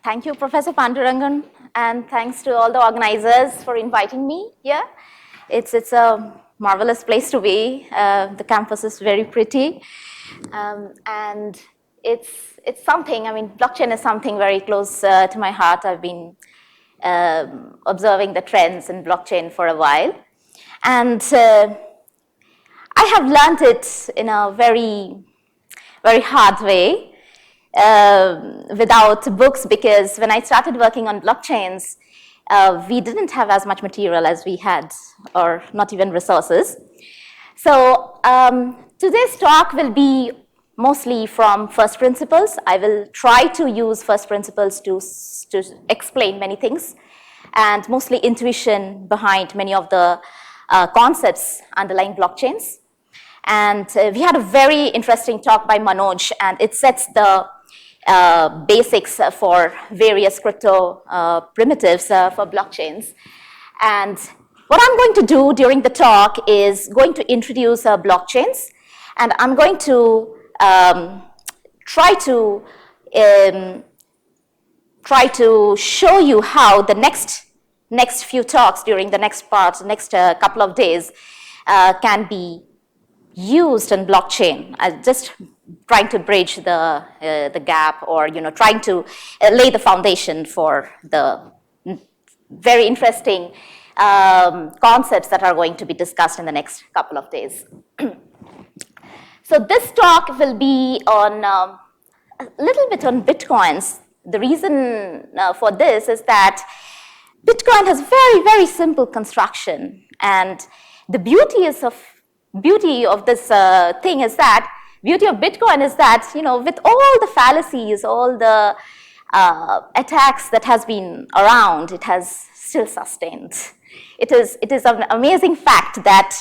Thank you, Professor Pandu, Rangan, and thanks to all the organizers for inviting me here. It's a marvelous place to be. The campus is very pretty, and it's something. I mean, blockchain is something very close to my heart. I've been observing the trends in blockchain for a while, and I have learned it in a very hard way. Without books, because when I started working on blockchains, we didn't have as much material as we had, or not even resources. So today's talk will be mostly from first principles. I will try to use first principles to explain many things, and mostly intuition behind many of the concepts underlying blockchains. And we had a very interesting talk by Manoj, and it sets the basics for various crypto primitives for blockchains. And what I'm going to do during the talk is going to introduce blockchains, and I'm going to try to show you how the next few talks during the next couple of days can be used in blockchain. Just trying to bridge the gap, or trying to lay the foundation for the very interesting concepts that are going to be discussed in the next couple of days. So this talk will be on a little bit on Bitcoins. The reason for this is that Bitcoin has very simple construction, and the beauty of this thing is that beauty of Bitcoin is that, with all the fallacies, all the attacks that has been around, it has still sustained. It is an amazing fact that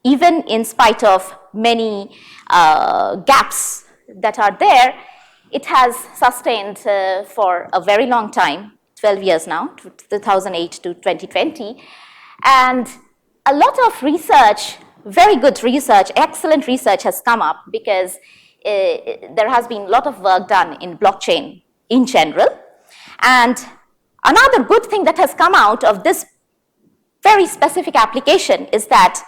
even in spite of many gaps that are there, it has sustained for a very long time, 12 years now, 2008 to 2020. And a lot of research, very good research, excellent research has come up, because there has been a lot of work done in blockchain in general. And another good thing that has come out of this very specific application is that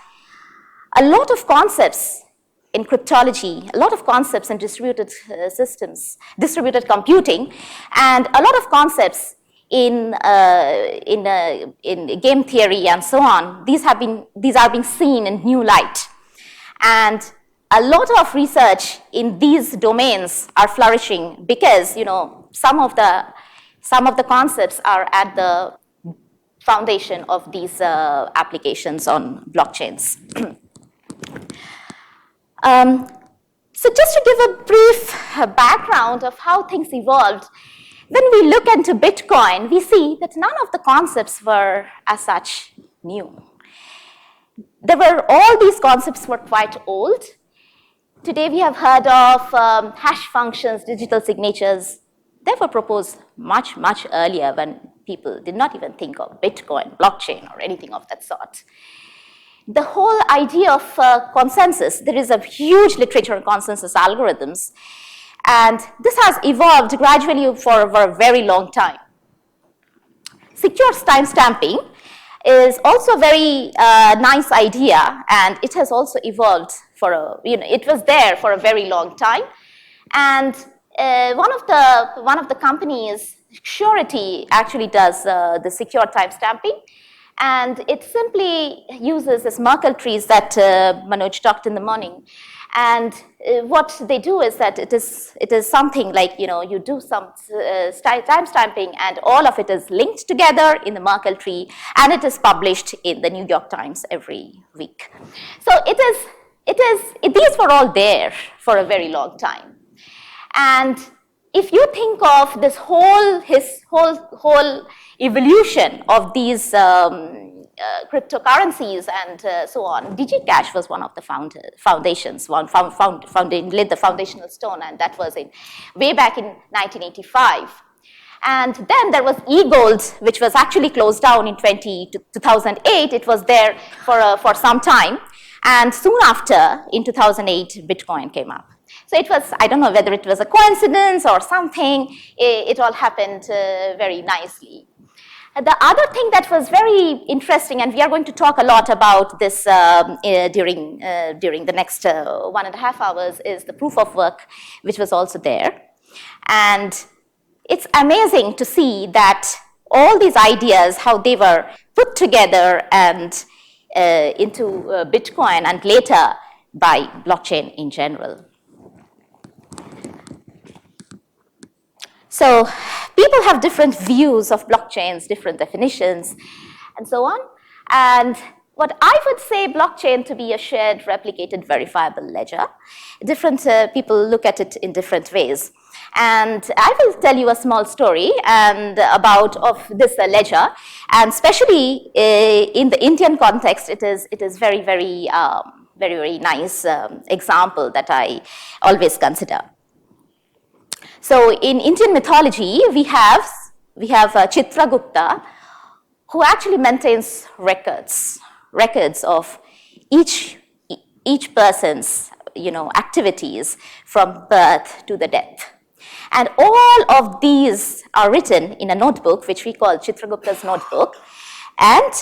a lot of concepts in cryptology, a lot of concepts in distributed systems, distributed computing, and a lot of concepts in game theory and so on, these are being seen in new light. And a lot of research in these domains are flourishing, because some of the concepts are at the foundation of these applications on blockchains. So just to give a brief background of how things evolved, when we look into Bitcoin, we see that none of the concepts were as such new. All these concepts were quite old. Today we have heard of hash functions, digital signatures. They were proposed much earlier, when people did not even think of Bitcoin, blockchain, or anything of that sort. The whole idea of consensus, there is a huge literature on consensus algorithms, and this has evolved gradually for a very long time. Secure timestamping is also a very nice idea, and it has also evolved it was there for a very long time. And one of the companies, Surety, actually does the secure timestamping, and it simply uses this Merkle trees that Manoj talked in the morning. And what they do is that it is something like, you do some timestamping, and all of it is linked together in the Merkle tree, and it is published in the New York Times every week. So these were all there for a very long time. And if you think of this whole evolution of these cryptocurrencies and so on, ZCash was one of the foundations, laid the foundational stone, and that was way back in 1985. And then there was eGold, which was actually closed down in 2008. It was there for some time, and soon after, in 2008, Bitcoin came up. So it was, I don't know whether it was a coincidence or something, it all happened very nicely. The other thing that was very interesting, and we are going to talk a lot about this during the next 1.5 hours, is the proof of work, which was also there. And it's amazing to see that all these ideas, how they were put together and into Bitcoin and later by blockchain in general. So people have different views of blockchains, different definitions, and so on. And what I would say blockchain to be a shared, replicated, verifiable ledger. Different people look at it in different ways. And I will tell you a small story of this ledger, and especially in the Indian context, it is very, very, very nice example that I always consider. So in Indian mythology, we have Chitragupta, who actually maintains records of each person's activities from birth to the death. And all of these are written in a notebook, which we call Chitragupta's notebook. And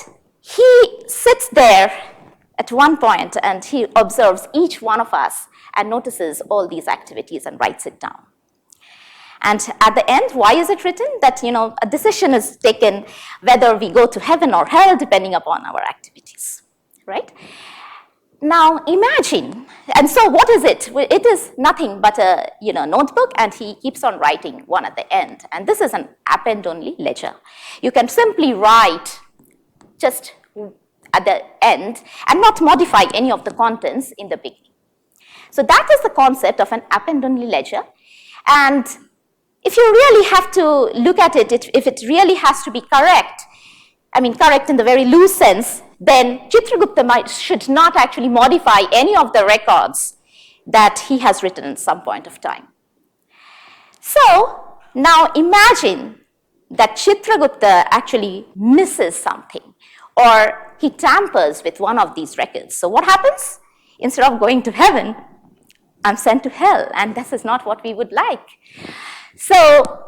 he sits there at one point and he observes each one of us and notices all these activities and writes it down. And at the end, why is it written? That, a decision is taken whether we go to heaven or hell, depending upon our activities, right? Now, imagine, and so what is it? It is nothing but a notebook, and he keeps on writing one at the end. And this is an append-only ledger. You can simply write just at the end and not modify any of the contents in the beginning. So that is the concept of an append-only ledger. And if you really have to look at it, if it really has to be correct, correct in the very loose sense, then Chitragupta should not actually modify any of the records that he has written at some point of time. So now imagine that Chitragupta actually misses something, or he tampers with one of these records. So what happens? Instead of going to heaven, I'm sent to hell, and this is not what we would like. So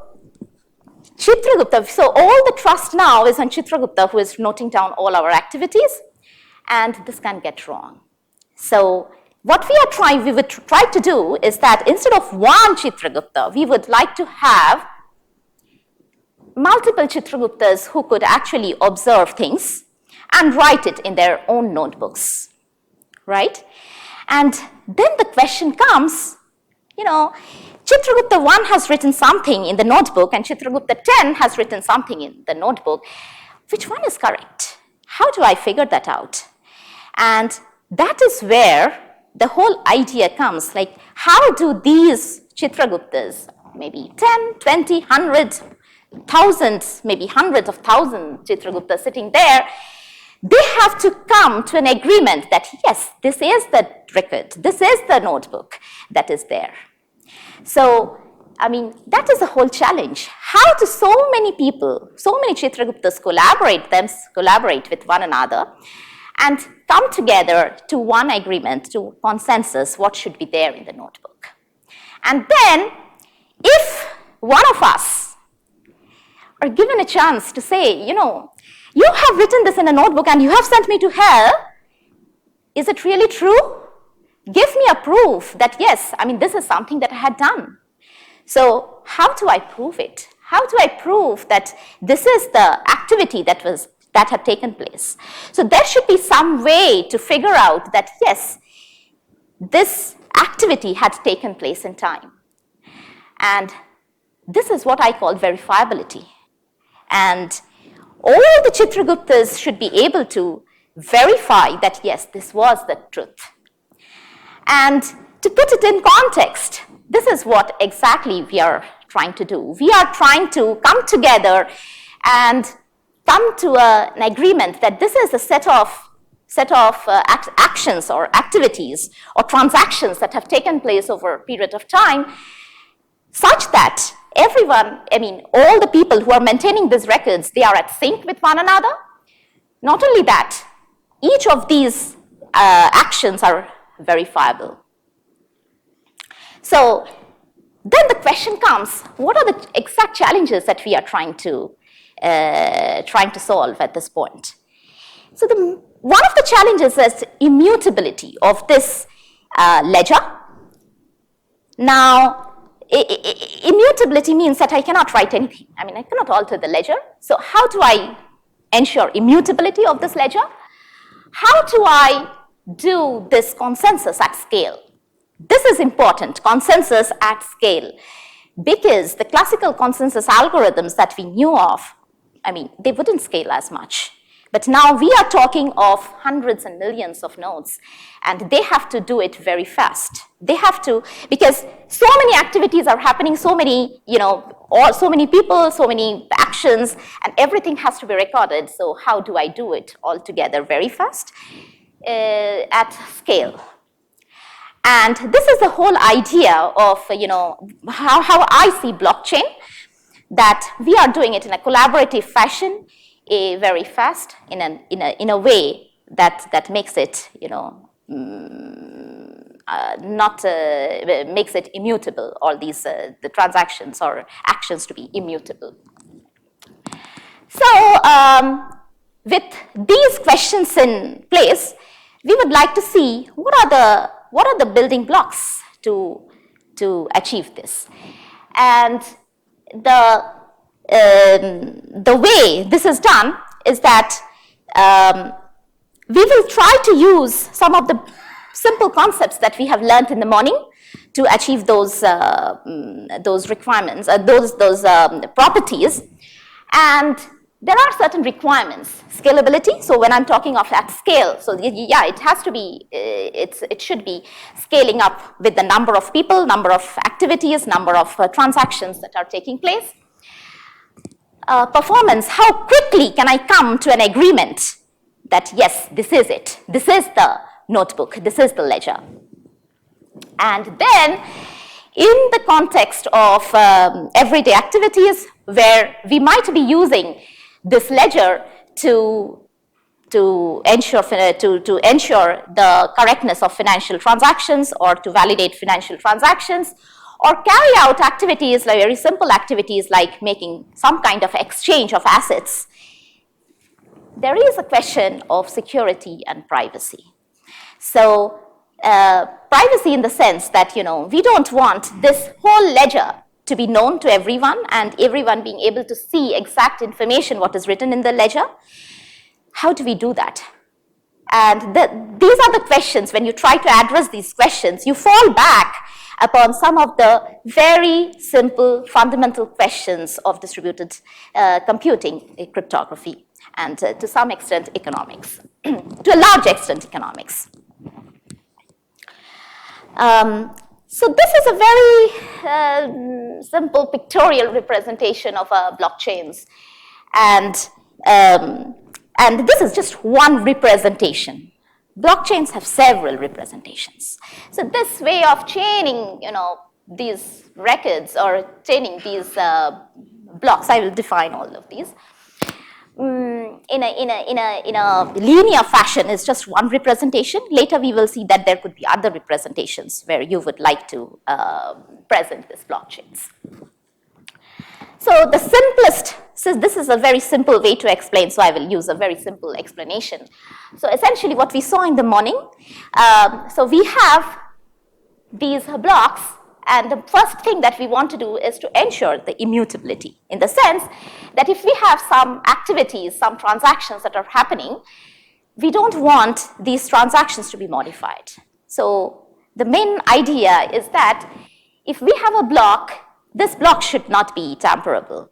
Chitragupta, so all the trust now is on Chitragupta, who is noting down all our activities, and this can get wrong. So what we would try to do is that instead of one Chitragupta, we would like to have multiple Chitraguptas who could actually observe things and write it in their own notebooks, right? And then the question comes, Chitragupta 1 has written something in the notebook and Chitragupta 10 has written something in the notebook. Which one is correct? How do I figure that out? And that is where the whole idea comes, like how do these Chitraguptas, maybe 10, 20, 100, thousands, maybe hundreds of thousands Chitraguptas sitting there, they have to come to an agreement that yes, this is the record, this is the notebook that is there. So, that is the whole challenge. How do so many people, so many Chitraguptas collaborate with one another and come together to one agreement, to consensus, what should be there in the notebook. And then, if one of us are given a chance to say, you have written this in a notebook and you have sent me to hell, is it really true? Give me a proof that yes, this is something that I had done. So how do I prove it? How do I prove that this is the activity that had taken place? So there should be some way to figure out that yes, this activity had taken place in time. And this is what I call verifiability. And all the Chitraguptas should be able to verify that yes, this was the truth. And to put it in context, this is what exactly we are trying to do. We are trying to come together and come to an agreement that this is a set of actions or activities or transactions that have taken place over a period of time, such that everyone, all the people who are maintaining these records, they are at sync with one another. Not only that, each of these actions are verifiable. So then the question comes, what are the exact challenges that we are trying to solve at this point? So one of the challenges is immutability of this ledger. Now, immutability means that I cannot write anything. I mean, I cannot alter the ledger. So how do I ensure immutability of this ledger? How do I do this consensus at scale? This is important, consensus at scale, because the classical consensus algorithms that we knew of, I mean, they wouldn't scale as much. But now we are talking of hundreds and millions of nodes, and they have to do it very fast. They have to, because so many activities are happening, so many, so many people, so many actions, and everything has to be recorded. So how do I do it all together very fast at scale? And this is the whole idea of, how I see blockchain, that we are doing it in a collaborative fashion, very fast, in a way that makes it, makes it immutable. All these the transactions or actions to be immutable. So with these questions in place, we would like to see what are the building blocks to achieve this, and the way this is done is that we will try to use some of the simple concepts that we have learned in the morning to achieve those requirements, those properties. And there are certain requirements. Scalability, so when I'm talking of at scale, so yeah, it has to be, it should be scaling up with the number of people, number of activities, number of transactions that are taking place. Performance, how quickly can I come to an agreement that yes, this is it, this is the notebook, this is the ledger. And then in the context of everyday activities where we might be using this ledger to ensure the correctness of financial transactions, or to validate financial transactions, or carry out activities, like very simple activities like making some kind of exchange of assets, there is a question of security and privacy. So privacy in the sense that, we don't want this whole ledger to be known to everyone and everyone being able to see exact information, what is written in the ledger. How do we do that? And these are the questions. When you try to address these questions, you fall back upon some of the very simple fundamental questions of distributed computing, cryptography, and to some extent economics, to a large extent economics. So this is a very simple pictorial representation of blockchains, and this is just one representation. Blockchains have several representations. So this way of chaining, these records or chaining these blocks, I will define all of these, in a linear fashion is just one representation. Later we will see that there could be other representations where you would like to present these blockchains. So the simplest, so this is a very simple way to explain, so I will use a very simple explanation. So essentially what we saw in the morning, so we have these blocks, and the first thing that we want to do is to ensure the immutability, in the sense that if we have some activities, some transactions that are happening, we don't want these transactions to be modified. So the main idea is that if we have a block, this block should not be tamperable.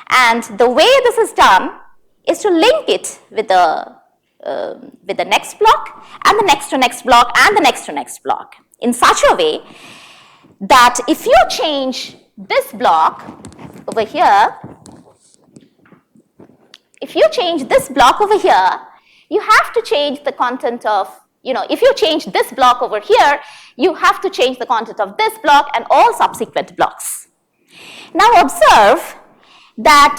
And the way this is done is to link it with the next block, and the next to next block, and the next to next block, in such a way that if you change this block over here, if you change this block over here, you have to change the content of, if you change this block over here, you have to change the content of this block and all subsequent blocks. Now observe that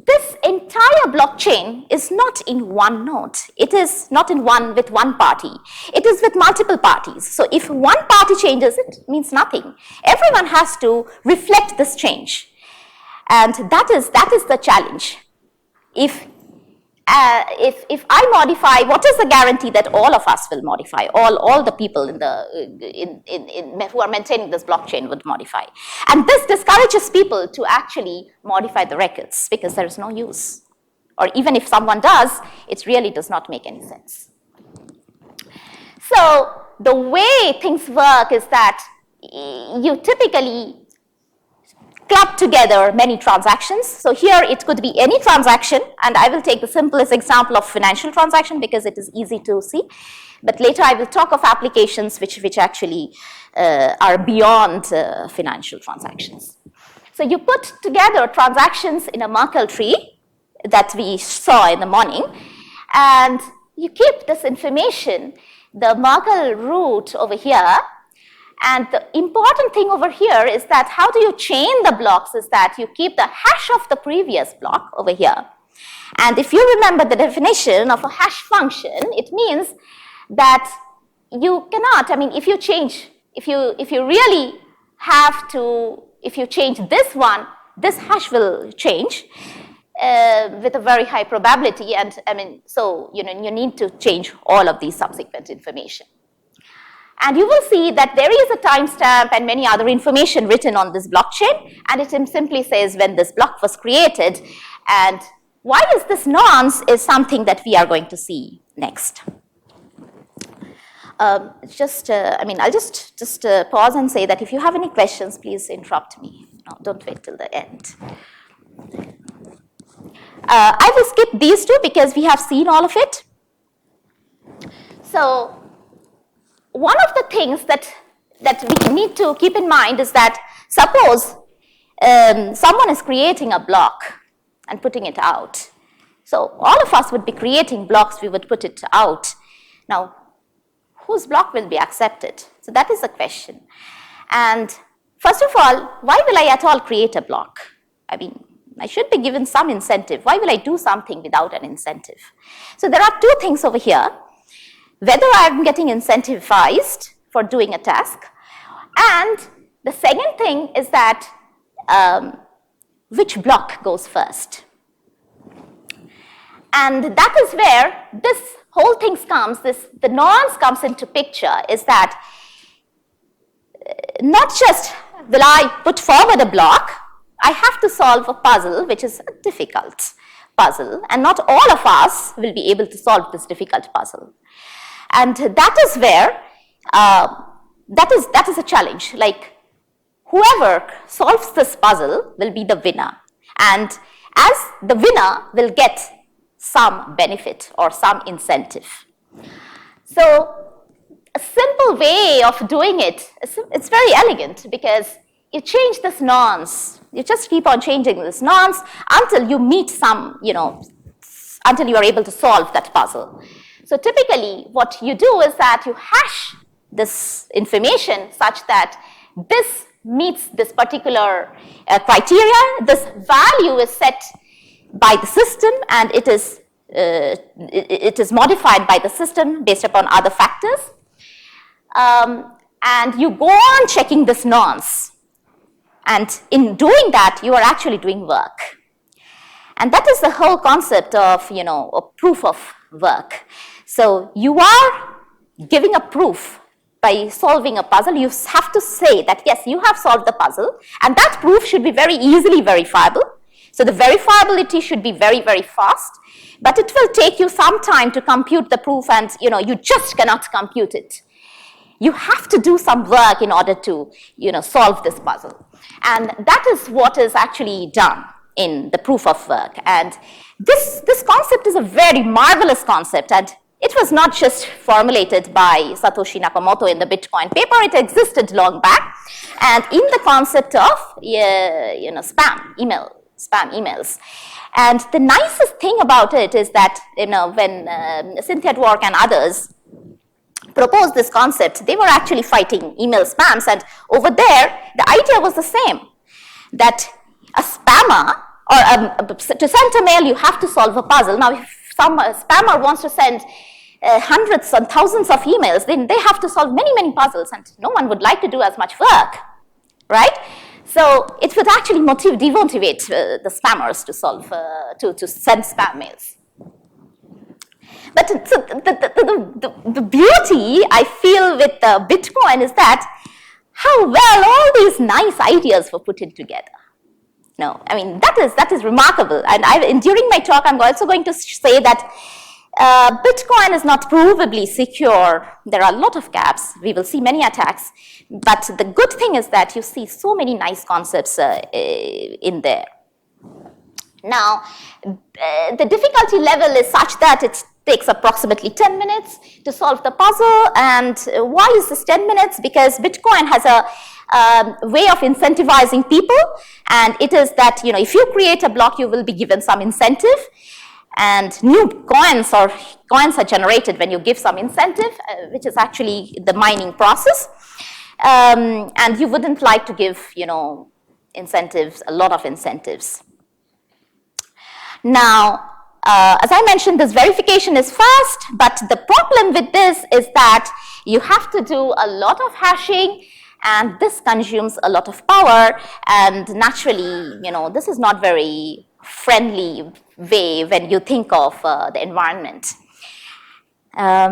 this entire blockchain is not in one node. It is not in with one party. It is with multiple parties. So if one party changes, it means nothing. Everyone has to reflect this change. And that is the challenge. If I modify, what is the guarantee that all of us will modify? All the people who are maintaining this blockchain would modify. And this discourages people to actually modify the records because there is no use. Or even if someone does, it really does not make any sense. So the way things work is that you typically club together many transactions. So here it could be any transaction, and I will take the simplest example of financial transaction because it is easy to see. But later I will talk of applications which actually are beyond financial transactions. So you put together transactions in a Merkle tree that we saw in the morning, and you keep this information, the Merkle root over here. And the important thing over here is that how do you chain the blocks is that you keep the hash of the previous block over here. And if you remember the definition of a hash function, it means that you cannot, I mean, if you change, if you really have to, if you change this one, this hash will change with a very high probability. And I mean, so, you need to change all of these subsequent information. And you will see that there is a timestamp and many other information written on this blockchain, and it simply says when this block was created. And why is this nonce is something that we are going to see next. I'll just pause and say that if you have any questions, please interrupt me. No, don't wait till the end. I will skip these two because we have seen all of it. So one of the things that we need to keep in mind is that suppose someone is creating a block and putting it out. So all of us would be creating blocks, we would put it out. Now, whose block will be accepted? So that is the question. And first of all, why will I at all create a block? I mean, I should be given some incentive. Why will I do something without an incentive? So there are two things over here. Whether I'm getting incentivized for doing a task, and the second thing is that which block goes first. And that is where this whole thing comes, the nonce comes into picture, is that not just will I put forward a block, I have to solve a puzzle which is a difficult puzzle, and not all of us will be able to solve this difficult puzzle. And that is where, that is a challenge. Like, whoever solves this puzzle will be the winner. And as the winner will get some benefit or some incentive. So a simple way of doing it, it's very elegant because you change this nonce. You just keep on changing this nonce until you meet some, until you are able to solve that puzzle. So typically what you do is that you hash this information such that this meets this particular criteria. This value is set by the system, and it is modified by the system based upon other factors. And you go on checking this nonce. And in doing that, you are actually doing work. And that is the whole concept of, a proof of work. So you are giving a proof by solving a puzzle. You have to say that, yes, you have solved the puzzle, and that proof should be very easily verifiable. So the verifiability should be very, very fast, but it will take you some time to compute the proof, and you just cannot compute it. You have to do some work in order to solve this puzzle. And that is what is actually done in the proof of work. And this concept is a very marvelous concept, and it was not just formulated by Satoshi Nakamoto in the Bitcoin paper. It existed long back, and in the concept of spam emails. And the nicest thing about it is that when Cynthia Dwork and others proposed this concept, they were actually fighting email spams, and over there the idea was the same, that a spammer or to send a mail, you have to solve a puzzle. Now, if some spammer wants to send hundreds and thousands of emails, then they have to solve many, many puzzles, and no one would like to do as much work, right? So it would actually demotivate the spammers to solve, to send spam mails. But so the beauty I feel with Bitcoin is that how well all these nice ideas were put in together. No, I mean, that is remarkable. And during my talk, I'm also going to say that Bitcoin is not provably secure. There are a lot of gaps. We will see many attacks. But the good thing is that you see so many nice concepts in there. Now, the difficulty level is such that it takes approximately 10 minutes to solve the puzzle. And why is this 10 minutes? Because Bitcoin has a way of incentivizing people, and it is that, you know, if you create a block, you will be given some incentive, and new coins are generated when you give some incentive, which is actually the mining process, and you wouldn't like to give, you know, incentives, a lot of incentives. Now, as I mentioned, this verification is fast, but the problem with this is that you have to do a lot of hashing, and this consumes a lot of power, and naturally, you know, this is not very friendly way when you think of the environment. I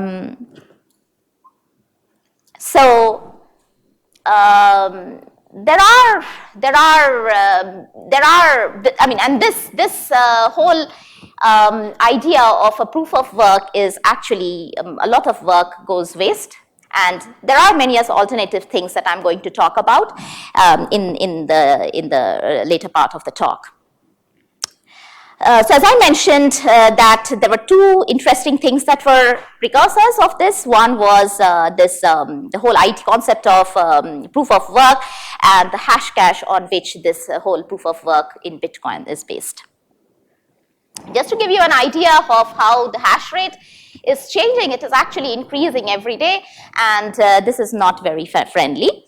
mean, and this whole idea of a proof of work is actually a lot of work goes waste. And there are many alternative things that I'm going to talk about in the later part of the talk. So as I mentioned, that there were two interesting things that were precursors of this. One was the whole IT concept of proof of work, and the hash cash on which this whole proof of work in Bitcoin is based. Just to give you an idea of how the hash rate is changing, it is actually increasing every day, and this is not very friendly.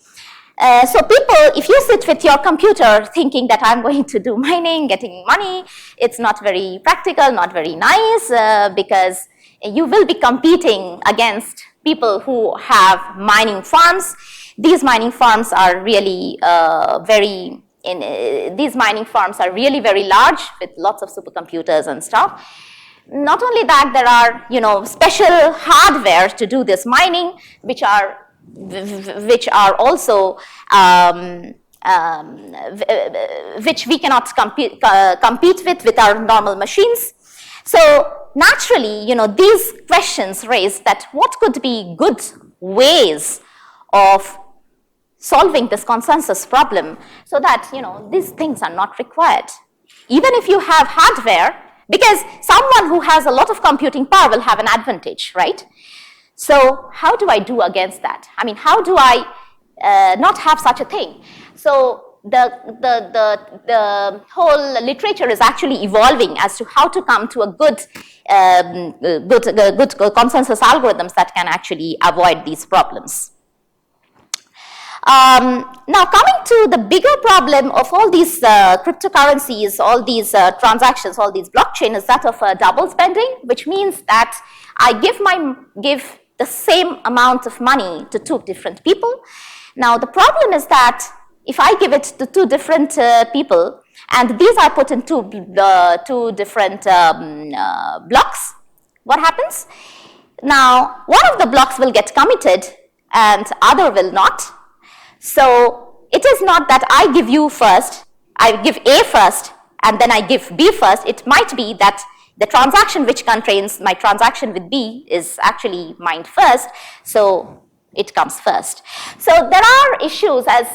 So people, if you sit with your computer thinking that I'm going to do mining, getting money, it's not very practical, not very nice, because you will be competing against people who have mining farms. These mining farms are really these mining farms are really very large with lots of supercomputers and stuff. Not only that, there are, you know, special hardware to do this mining, which are also which we cannot compete with our normal machines. So naturally, you know, these questions raise that what could be good ways of solving this consensus problem so that, you know, these things are not required. Even if you have hardware, because someone who has a lot of computing power will have an advantage, right? So how do I do against that? I mean, how do I not have such a thing? So the whole literature is actually evolving as to how to come to a good consensus algorithms that can actually avoid these problems. Now coming to the bigger problem of all these cryptocurrencies, all these transactions, all these blockchain is that of double spending, which means that I give the same amount of money to two different people. Now the problem is that if I give it to two different people, and these are put in two different blocks, what happens? Now one of the blocks will get committed and other will not. So it is not that I give you first, I give A first, and then I give B first. It might be that the transaction which contains my transaction with B is actually mined first, so it comes first. So there are issues as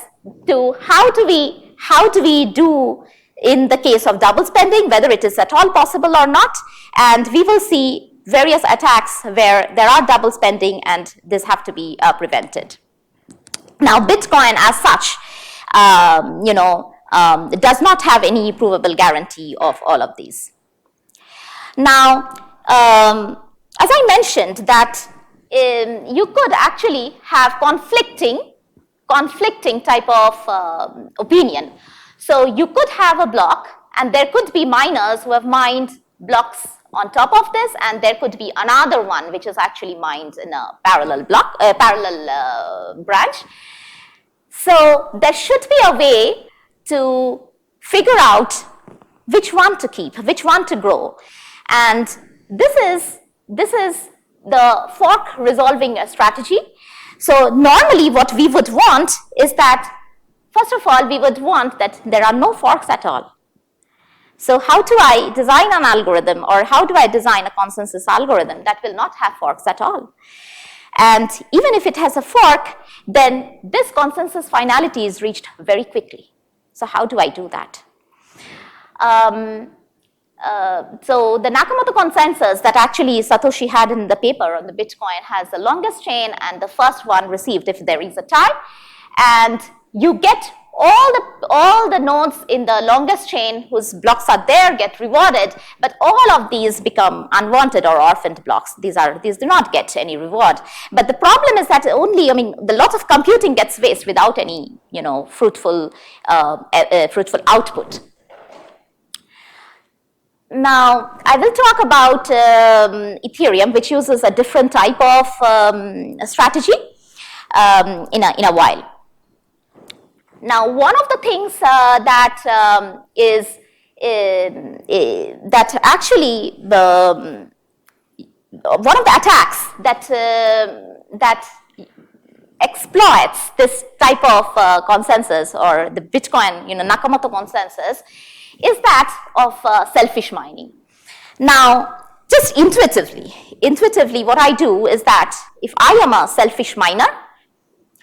to how do we do in the case of double spending, whether it is at all possible or not, and we will see various attacks where there are double spending and this have to be prevented. Now, Bitcoin as such, does not have any provable guarantee of all of these. Now, as I mentioned that you could actually have conflicting type of opinion. So you could have a block And there could be miners who have mined blocks on top of this, and there could be another one which is actually mined in a parallel branch. So there should be a way to figure out which one to keep, which one to grow. And this is the fork resolving strategy. So normally what we would want is that, first of all, we would want that there are no forks at all. So how do I design an algorithm, or how do I design a consensus algorithm that will not have forks at all? And even if it has a fork, then this consensus finality is reached very quickly. So how do I do that? So the Nakamoto Consensus that actually Satoshi had in the paper on the Bitcoin has the longest chain and the first one received if there is a tie. And you get all the nodes in the longest chain whose blocks are there get rewarded, but all of these become unwanted or orphaned blocks. These do not get any reward. But the problem is that only, the lot of computing gets waste without any, fruitful output. Now, I will talk about Ethereum, which uses a different type of strategy in a while. Now, one of the things that one of the attacks that exploits this type of consensus, or the Bitcoin, Nakamoto Consensus, is that of selfish mining. Now, just intuitively, what I do is that if I am a selfish miner,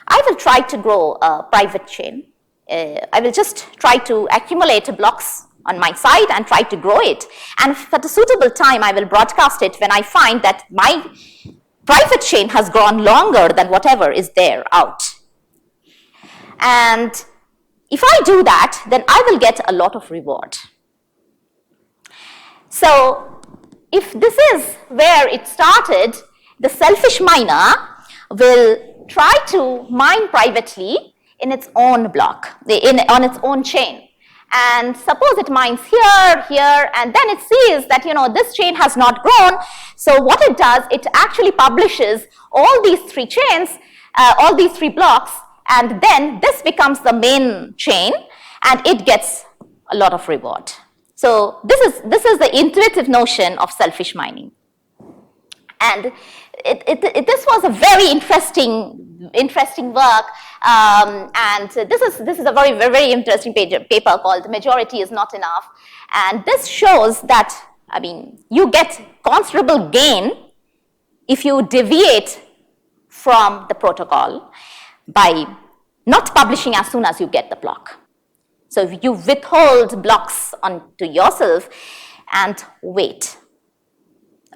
I will try to grow a private chain. I will just try to accumulate blocks on my side and try to grow it. And at a suitable time, I will broadcast it when I find that my private chain has gone longer than whatever is there out. And if I do that, then I will get a lot of reward. So if this is where it started, the selfish miner will try to mine privately in its own block, on its own chain. And suppose it mines here, and then it sees that, this chain has not grown. So what it does, it actually publishes all these three chains, all these three blocks, and then this becomes the main chain, and it gets a lot of reward. So this is the intuitive notion of selfish mining. And this was a very interesting work, and this is a very, very interesting paper called "Majority is Not Enough," and this shows that you get considerable gain if you deviate from the protocol by not publishing as soon as you get the block. So if you withhold blocks onto yourself and wait.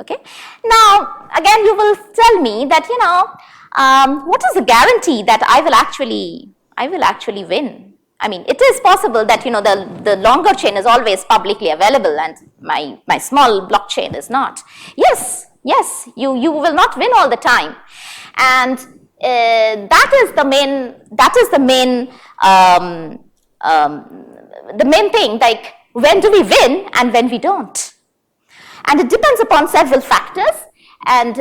Okay. Now, again, you will tell me that, what is the guarantee that I will actually win? It is possible that, the longer chain is always publicly available and my small blockchain is not. Yes, you will not win all the time. And that is the main thing, like when do we win and when we don't. And it depends upon several factors, and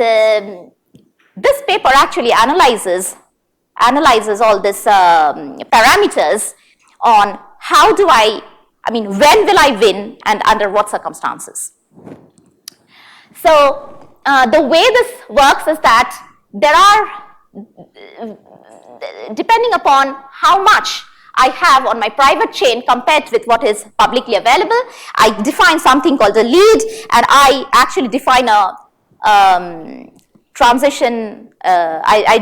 this paper actually analyzes all these parameters on when will I win and under what circumstances. So the way this works is that there are, depending upon how much I have on my private chain compared with what is publicly available, I define something called a lead, and I actually define a transition. I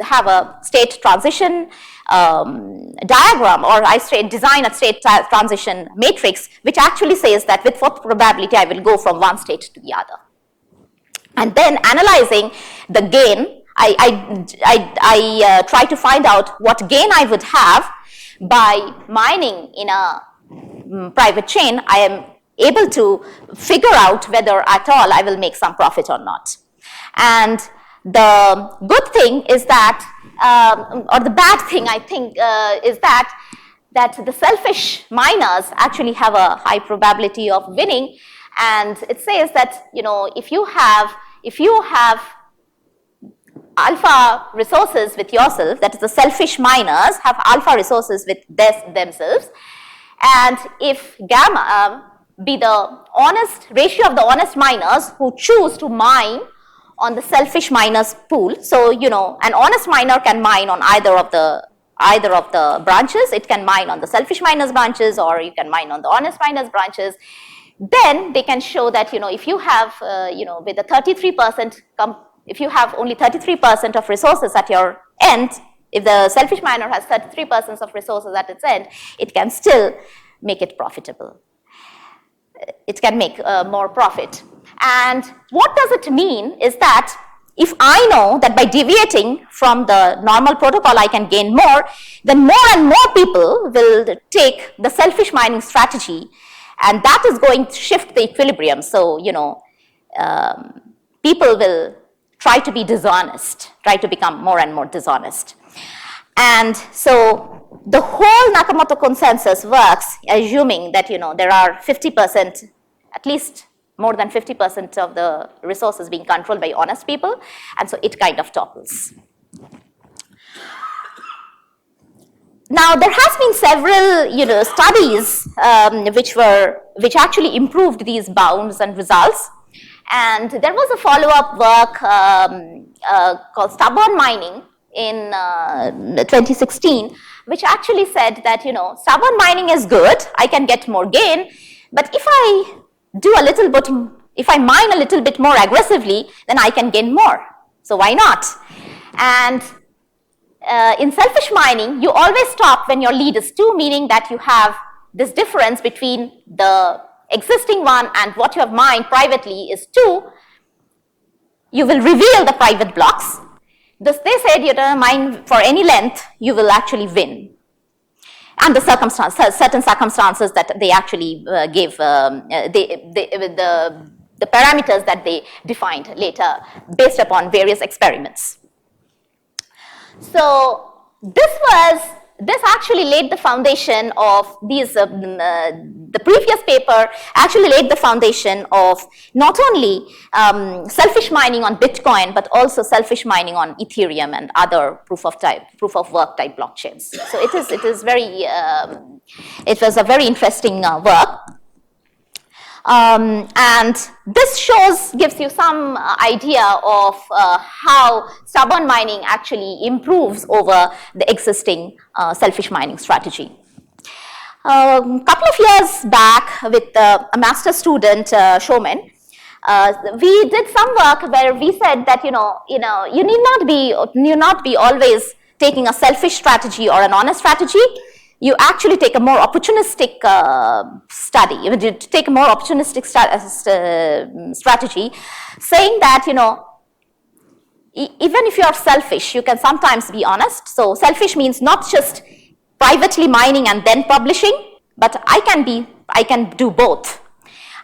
have a state transition diagram, or design a state transition matrix, which actually says that with what probability I will go from one state to the other. And then analyzing the gain, I try to find out what gain I would have by mining in a private chain. I am able to figure out whether at all I will make some profit or not. And the good thing is that, or the bad thing I think is that that the selfish miners actually have a high probability of winning, and it says that, you know, if you have alpha resources with yourself, that is the selfish miners have alpha resources with themselves, and if gamma be the honest ratio of the honest miners who choose to mine on the selfish miners pool. So, you know, an honest miner can mine on either of the branches. It can mine on the selfish miners branches, or you can mine on the honest miners branches. Then they can show that, you know, if you have you know, with a 33%, if you have only 33% of resources at your end, if the selfish miner has 33% of resources at its end, it can still make it profitable. It can make more profit. And what does it mean is that if I know that by deviating from the normal protocol I can gain more, then more and more people will take the selfish mining strategy, and that is going to shift the equilibrium. So, you know, people will try to be dishonest, try to become more and more dishonest. And so the whole Nakamoto Consensus works assuming that, you know, there are 50%, at least more than 50% of the resources being controlled by honest people, and so it kind of topples. Now, there has been several, you know, studies which actually improved these bounds and results, and there was a follow-up work called stubborn mining in 2016, which actually said that, you know, stubborn mining is good, I can get more gain, but if I mine a little bit more aggressively, then I can gain more. So why not? And in selfish mining, you always stop when your lead is 2, meaning that you have this difference between the existing one and what you have mined privately is 2. You will reveal the private blocks. They said, you know, mine for any length, you will actually win. And the certain circumstances that they actually gave, the parameters that they defined later based upon various experiments. So this actually laid the foundation of these, the previous paper actually laid the foundation of not only selfish mining on Bitcoin, but also selfish mining on Ethereum and other proof of work type blockchains. So it was a very interesting work. And this gives you some idea of how stubborn mining actually improves over the existing selfish mining strategy. A couple of years back with a master student, Showman, we did some work where we said that, you need not be always taking a selfish strategy or an honest strategy. You actually take a more opportunistic study. You take a more opportunistic strategy, saying that, even if you are selfish, you can sometimes be honest. So selfish means not just privately mining and then publishing, but I can do both.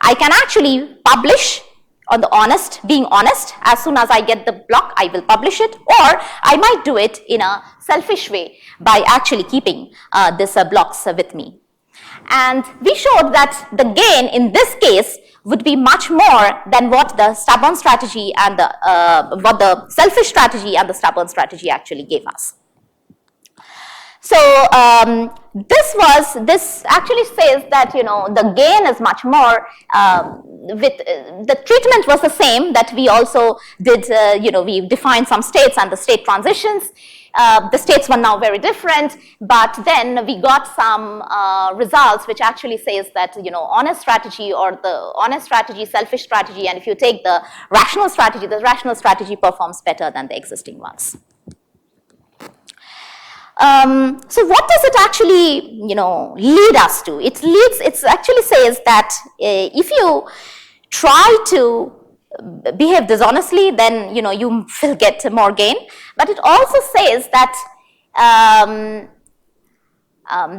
I can actually publish on the being honest. As soon as I get the block, I will publish it, or I might do it in a selfish way by actually keeping these blocks with me. And we showed that the gain in this case would be much more than what the stubborn strategy and what the selfish strategy and the stubborn strategy actually gave us. So this actually says that, the gain is much more, with the treatment was the same that we also did, we defined some states and the state transitions. The states were now very different, but then we got some results which actually says that, honest strategy or the honest strategy, selfish strategy, and if you take the rational strategy performs better than the existing ones. So what does it actually, lead us to? It actually says that if you try to behave dishonestly, then, you will get more gain. But it also says that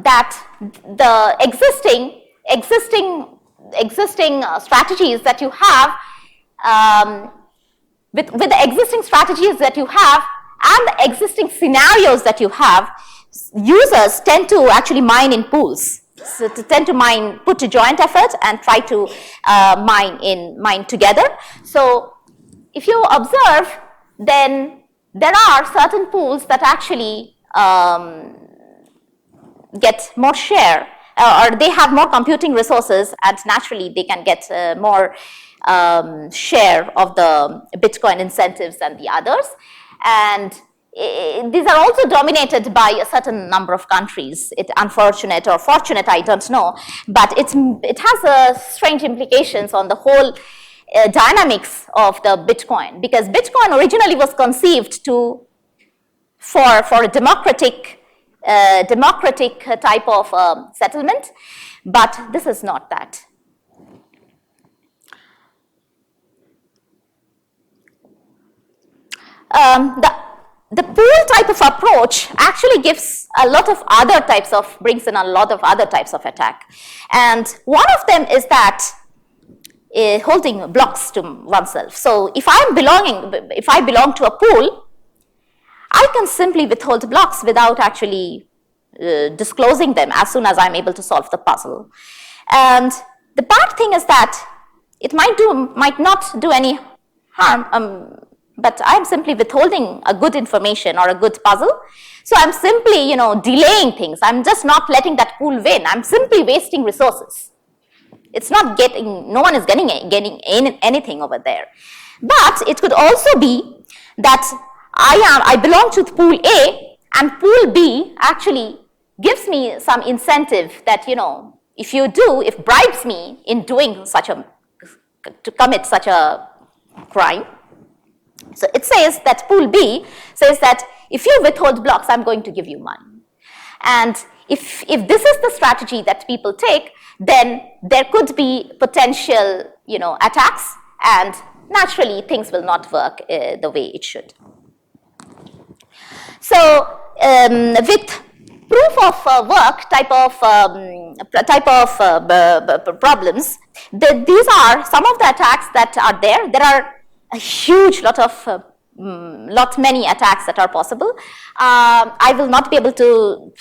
that the existing strategies that you have, with the existing strategies that you have, and the existing scenarios that you have, users tend to actually mine in pools. So to tend to mine, put to joint effort and try to mine together. So if you observe, then there are certain pools that actually get more share, or they have more computing resources, and naturally they can get more share of the Bitcoin incentives than the others. And these are also dominated by a certain number of countries. It's unfortunate or fortunate, I don't know, but it has strange implications on the whole dynamics of the Bitcoin, because Bitcoin originally was conceived for a democratic type of settlement, but this is not that. The pool type of approach actually gives a lot of other types of, brings in a lot of other types of attack. And one of them is that holding blocks to oneself. So if I belong to a pool, I can simply withhold blocks without actually disclosing them as soon as I'm able to solve the puzzle. And the bad thing is that it might not do any harm, but I'm simply withholding a good information or a good puzzle. So I'm simply, delaying things. I'm just not letting that pool win. I'm simply wasting resources. It's not no one is getting anything over there. But it could also be that I belong to pool A, and pool B actually gives me some incentive that, if bribes me in doing to commit such a crime. So it says that pool B says that if you withhold blocks, I'm going to give you money. And if this is the strategy that people take, then there could be potential, attacks, and naturally things will not work the way it should. So with proof of work type of problems, these are some of the attacks that are there. There are a huge many attacks that are possible. I will not be able to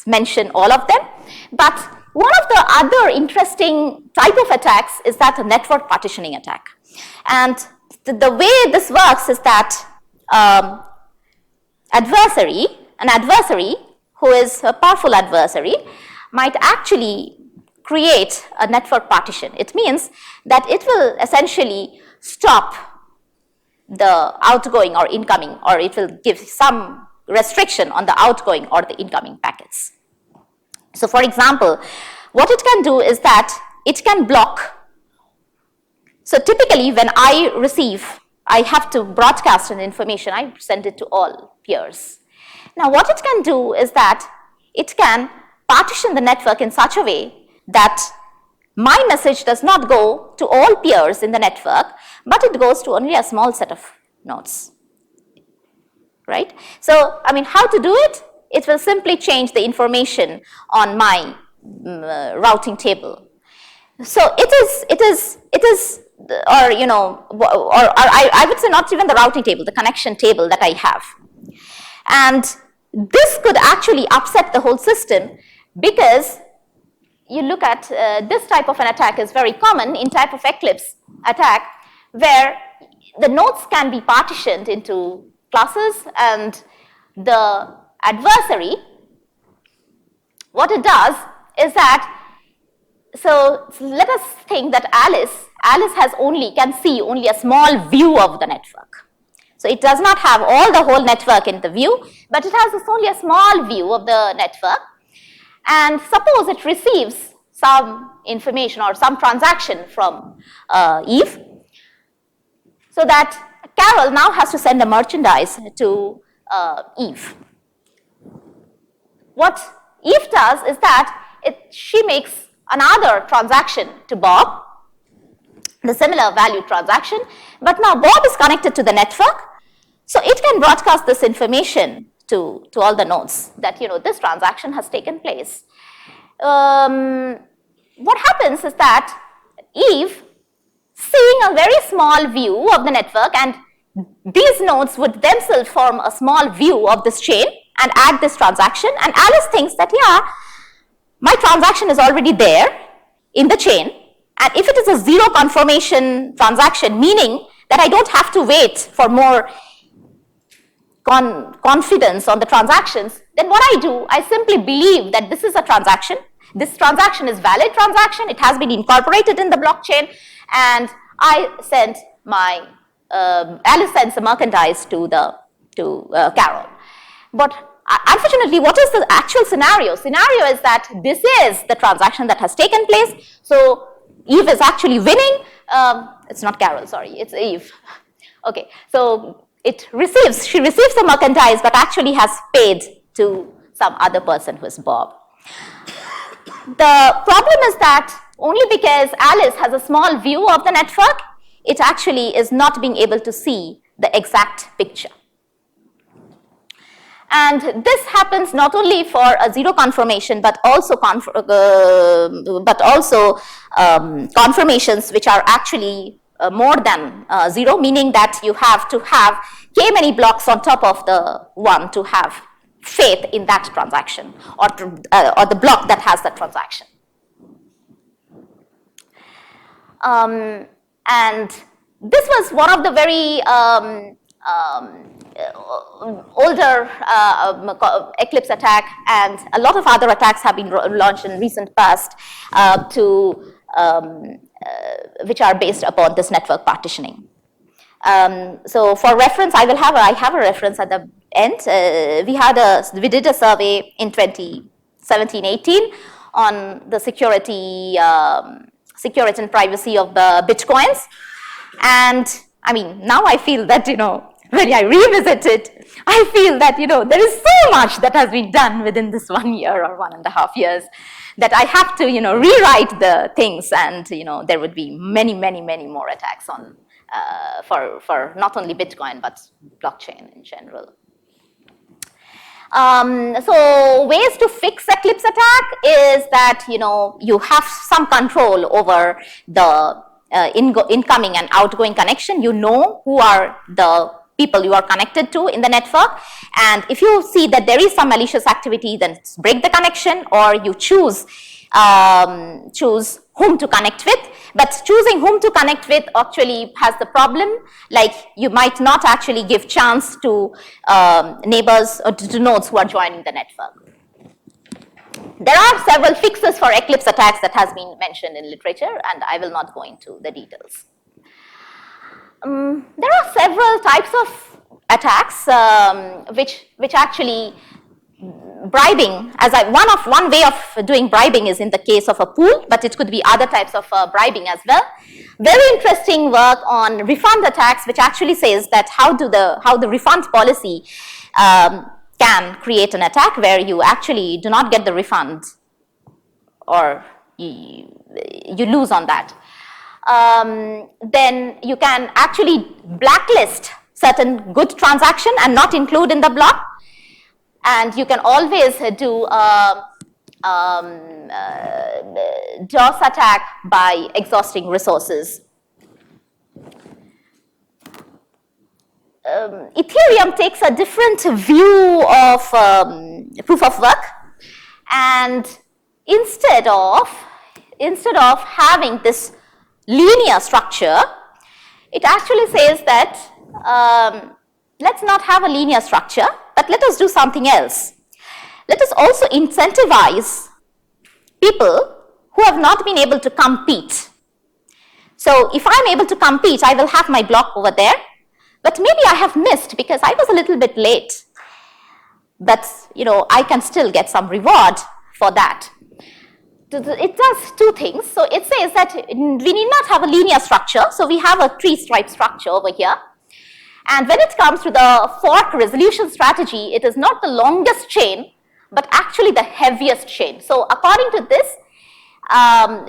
mention all of them, but one of the other interesting type of attacks is that a network partitioning attack. And the way this works is that an adversary who is a powerful adversary might actually create a network partition. It means that it will essentially stop the outgoing or incoming, or it will give some restriction on the outgoing or the incoming packets. So for example, what it can do is that it can block. So typically when I have to broadcast an information, I send it to all peers. Now what it can do is that it can partition the network in such a way that my message does not go to all peers in the network, but it goes to only a small set of nodes, right? So, how to do it? It will simply change the information on my routing table. So it is, or I would say not even the routing table, the connection table that I have. And this could actually upset the whole system, because you look at this type of an attack is very common in type of Eclipse attack, where the nodes can be partitioned into classes, and the adversary, what it does is that, so let us think that Alice can see only a small view of the network. So it does not have all the whole network in the view, but it has only a small view of the network. And suppose it receives some information or some transaction from Eve, so that Carol now has to send a merchandise to Eve. What Eve does is that she makes another transaction to Bob, the similar value transaction, but now Bob is connected to the network, so it can broadcast this information to all the nodes that this transaction has taken place. What happens is that Eve, seeing a very small view of the network, and these nodes would themselves form a small view of this chain, and add this transaction, and Alice thinks that, yeah, my transaction is already there in the chain, and if it is a zero confirmation transaction, meaning that I don't have to wait for more confidence on the transactions, then what I do, I simply believe that this is a transaction. This transaction is valid transaction. It has been incorporated in the blockchain, and I send my Alice sends the merchandise to Carol. But unfortunately, what is the actual scenario? Scenario is that this is the transaction that has taken place. So Eve is actually winning. It's not Carol, sorry, it's Eve. Okay, so she receives the merchandise, but actually has paid to some other person who is Bob. The problem is that only because Alice has a small view of the network, it actually is not being able to see the exact picture. And this happens not only for a zero confirmation, but also confirmations which are actually more than zero, meaning that you have to have k many blocks on top of the one to have faith in that transaction, or the block that has that transaction. And this was one of the very older Eclipse attack, and a lot of other attacks have been launched in recent past which are based upon this network partitioning. So for reference, I have a reference at the end. We did a survey in 2017-18 on the security and privacy of the Bitcoins. And I mean, now I feel that, when I revisit it, I feel that, there is so much that has been done within this 1 year or 1.5 years that I have to, rewrite the things, and, there would be many, many, many more attacks on, for not only Bitcoin, but blockchain in general. So ways to fix Eclipse attack is that, you have some control over the incoming and outgoing connection. You know who are the people you are connected to in the network, and if you see that there is some malicious activity, then break the connection, or you choose whom to connect with. But choosing whom to connect with actually has the problem, like you might not actually give chance to neighbors or to nodes who are joining the network. There are several fixes for Eclipse attacks that has been mentioned in literature, and I will not go into the details. There are several types of attacks which actually bribing, one way of doing bribing is in the case of a pool, but it could be other types of bribing as well. Very interesting work on refund attacks, which actually says that how the refund policy can create an attack where you actually do not get the refund, or you lose on that. Then you can actually blacklist certain good transaction and not include in the block. And you can always do DOS attack by exhausting resources. Ethereum takes a different view of proof of work, and instead of having this linear structure, it actually says that let's not have a linear structure, but let us do something else. Let us also incentivize people who have not been able to compete. So if I'm able to compete, I will have my block over there, but maybe I have missed because I was a little bit late. But I can still get some reward for that. It does two things. So it says that we need not have a linear structure. So we have a tree stripe structure over here. And when it comes to the fork resolution strategy, it is not the longest chain, but actually the heaviest chain. So according to this,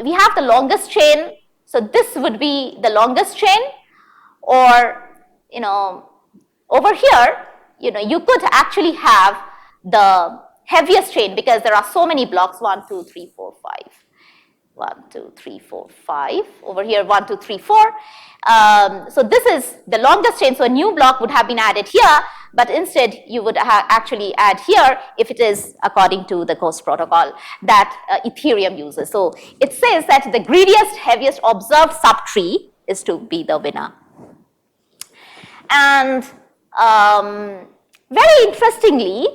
we have the longest chain. So this would be the longest chain, or over here, you could actually have the heaviest chain because there are so many blocks, 1, 2, 3, 4, 5. 1, 2, 3, 4, 5. Over here, 1, 2, 3, 4. So this is the longest chain. So a new block would have been added here, but instead you would actually add here if it is according to the Ghost protocol that Ethereum uses. So it says that the greediest, heaviest observed subtree is to be the winner. And very interestingly,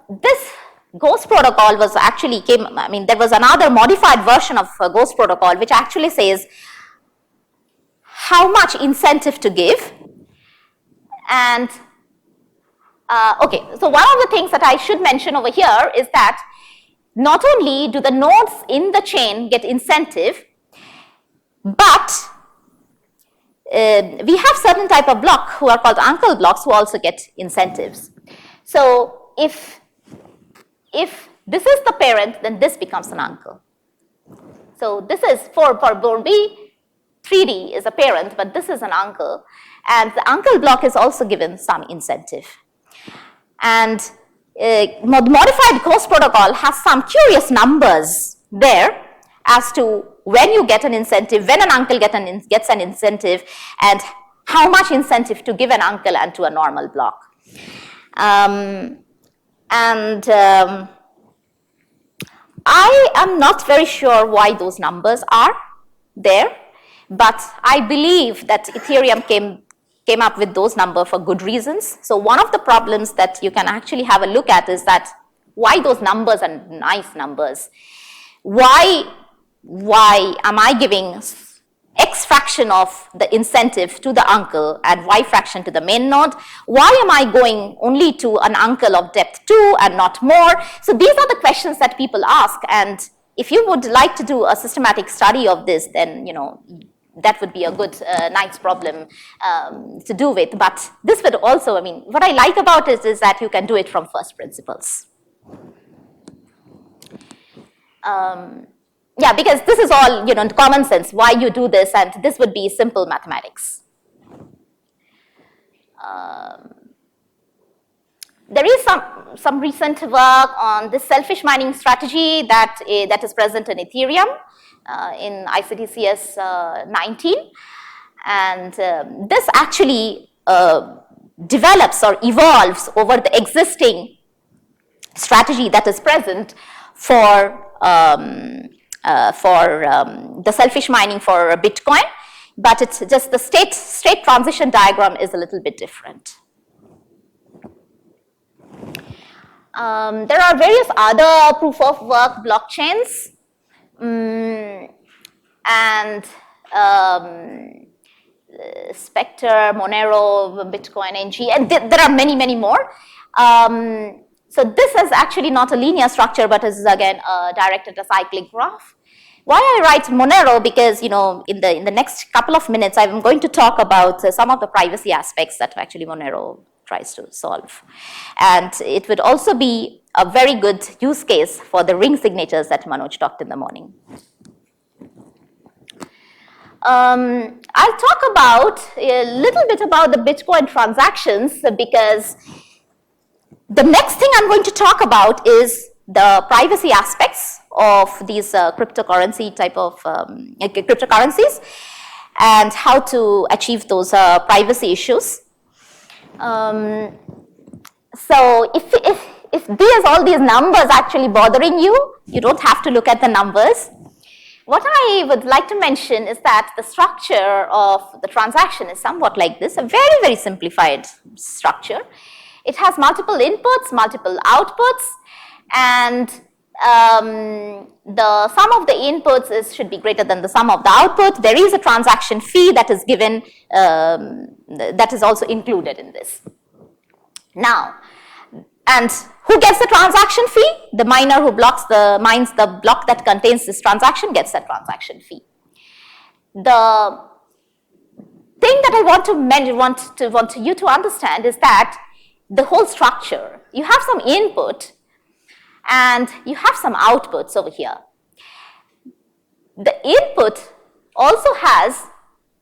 this Ghost protocol was actually there was another modified version of Ghost protocol which actually says how much incentive to give. And okay, so one of the things that I should mention over here is that not only do the nodes in the chain get incentive, but we have certain type of block who are called uncle blocks who also get incentives. So if this is the parent, then this becomes an uncle. So this is for board B, 3D is a parent, but this is an uncle, and the uncle block is also given some incentive. And modified Ghost protocol has some curious numbers there as to when you get an incentive, when an uncle gets an incentive, and how much incentive to give an uncle and to a normal block. I am not very sure why those numbers are there, but I believe that Ethereum came up with those numbers for good reasons. So one of the problems that you can actually have a look at is that why those numbers are nice numbers. Why am I giving X fraction of the incentive to the uncle and Y fraction to the main node? Why am I going only to an uncle of depth 2 and not more? So these are the questions that people ask, and if you would like to do a systematic study of this, then that would be a good, nice problem to do with. But this would also, what I like about it is that you can do it from first principles. Yeah, because this is all, common sense, why you do this, and this would be simple mathematics. There is some recent work on this selfish mining strategy that is present in Ethereum in ICTS 19. And this actually develops or evolves over the existing strategy that is present for the selfish mining for Bitcoin, but it's just the state transition diagram is a little bit different. There are various other proof of work blockchains, and Spectre, Monero, Bitcoin, NG, and there are many, many more. So this is actually not a linear structure, but is again a directed acyclic graph. Why I write Monero? Because in the next couple of minutes, I'm going to talk about some of the privacy aspects that actually Monero tries to solve, and it would also be a very good use case for the ring signatures that Manoj talked in the morning. I'll talk about a little bit about the Bitcoin transactions, because the next thing I'm going to talk about is the privacy aspects of these cryptocurrency type of cryptocurrencies and how to achieve those privacy issues. So if all these numbers actually bothering you, you don't have to look at the numbers. What I would like to mention is that the structure of the transaction is somewhat like this, a very, very simplified structure. It has multiple inputs, multiple outputs, and the sum of the inputs should be greater than the sum of the output. There is a transaction fee that is given, that is also included in this. Now, and who gets the transaction fee? The miner who mines the block that contains this transaction gets that transaction fee. The thing that I want you to understand is that the whole structure, you have some input and you have some outputs over here. The input also has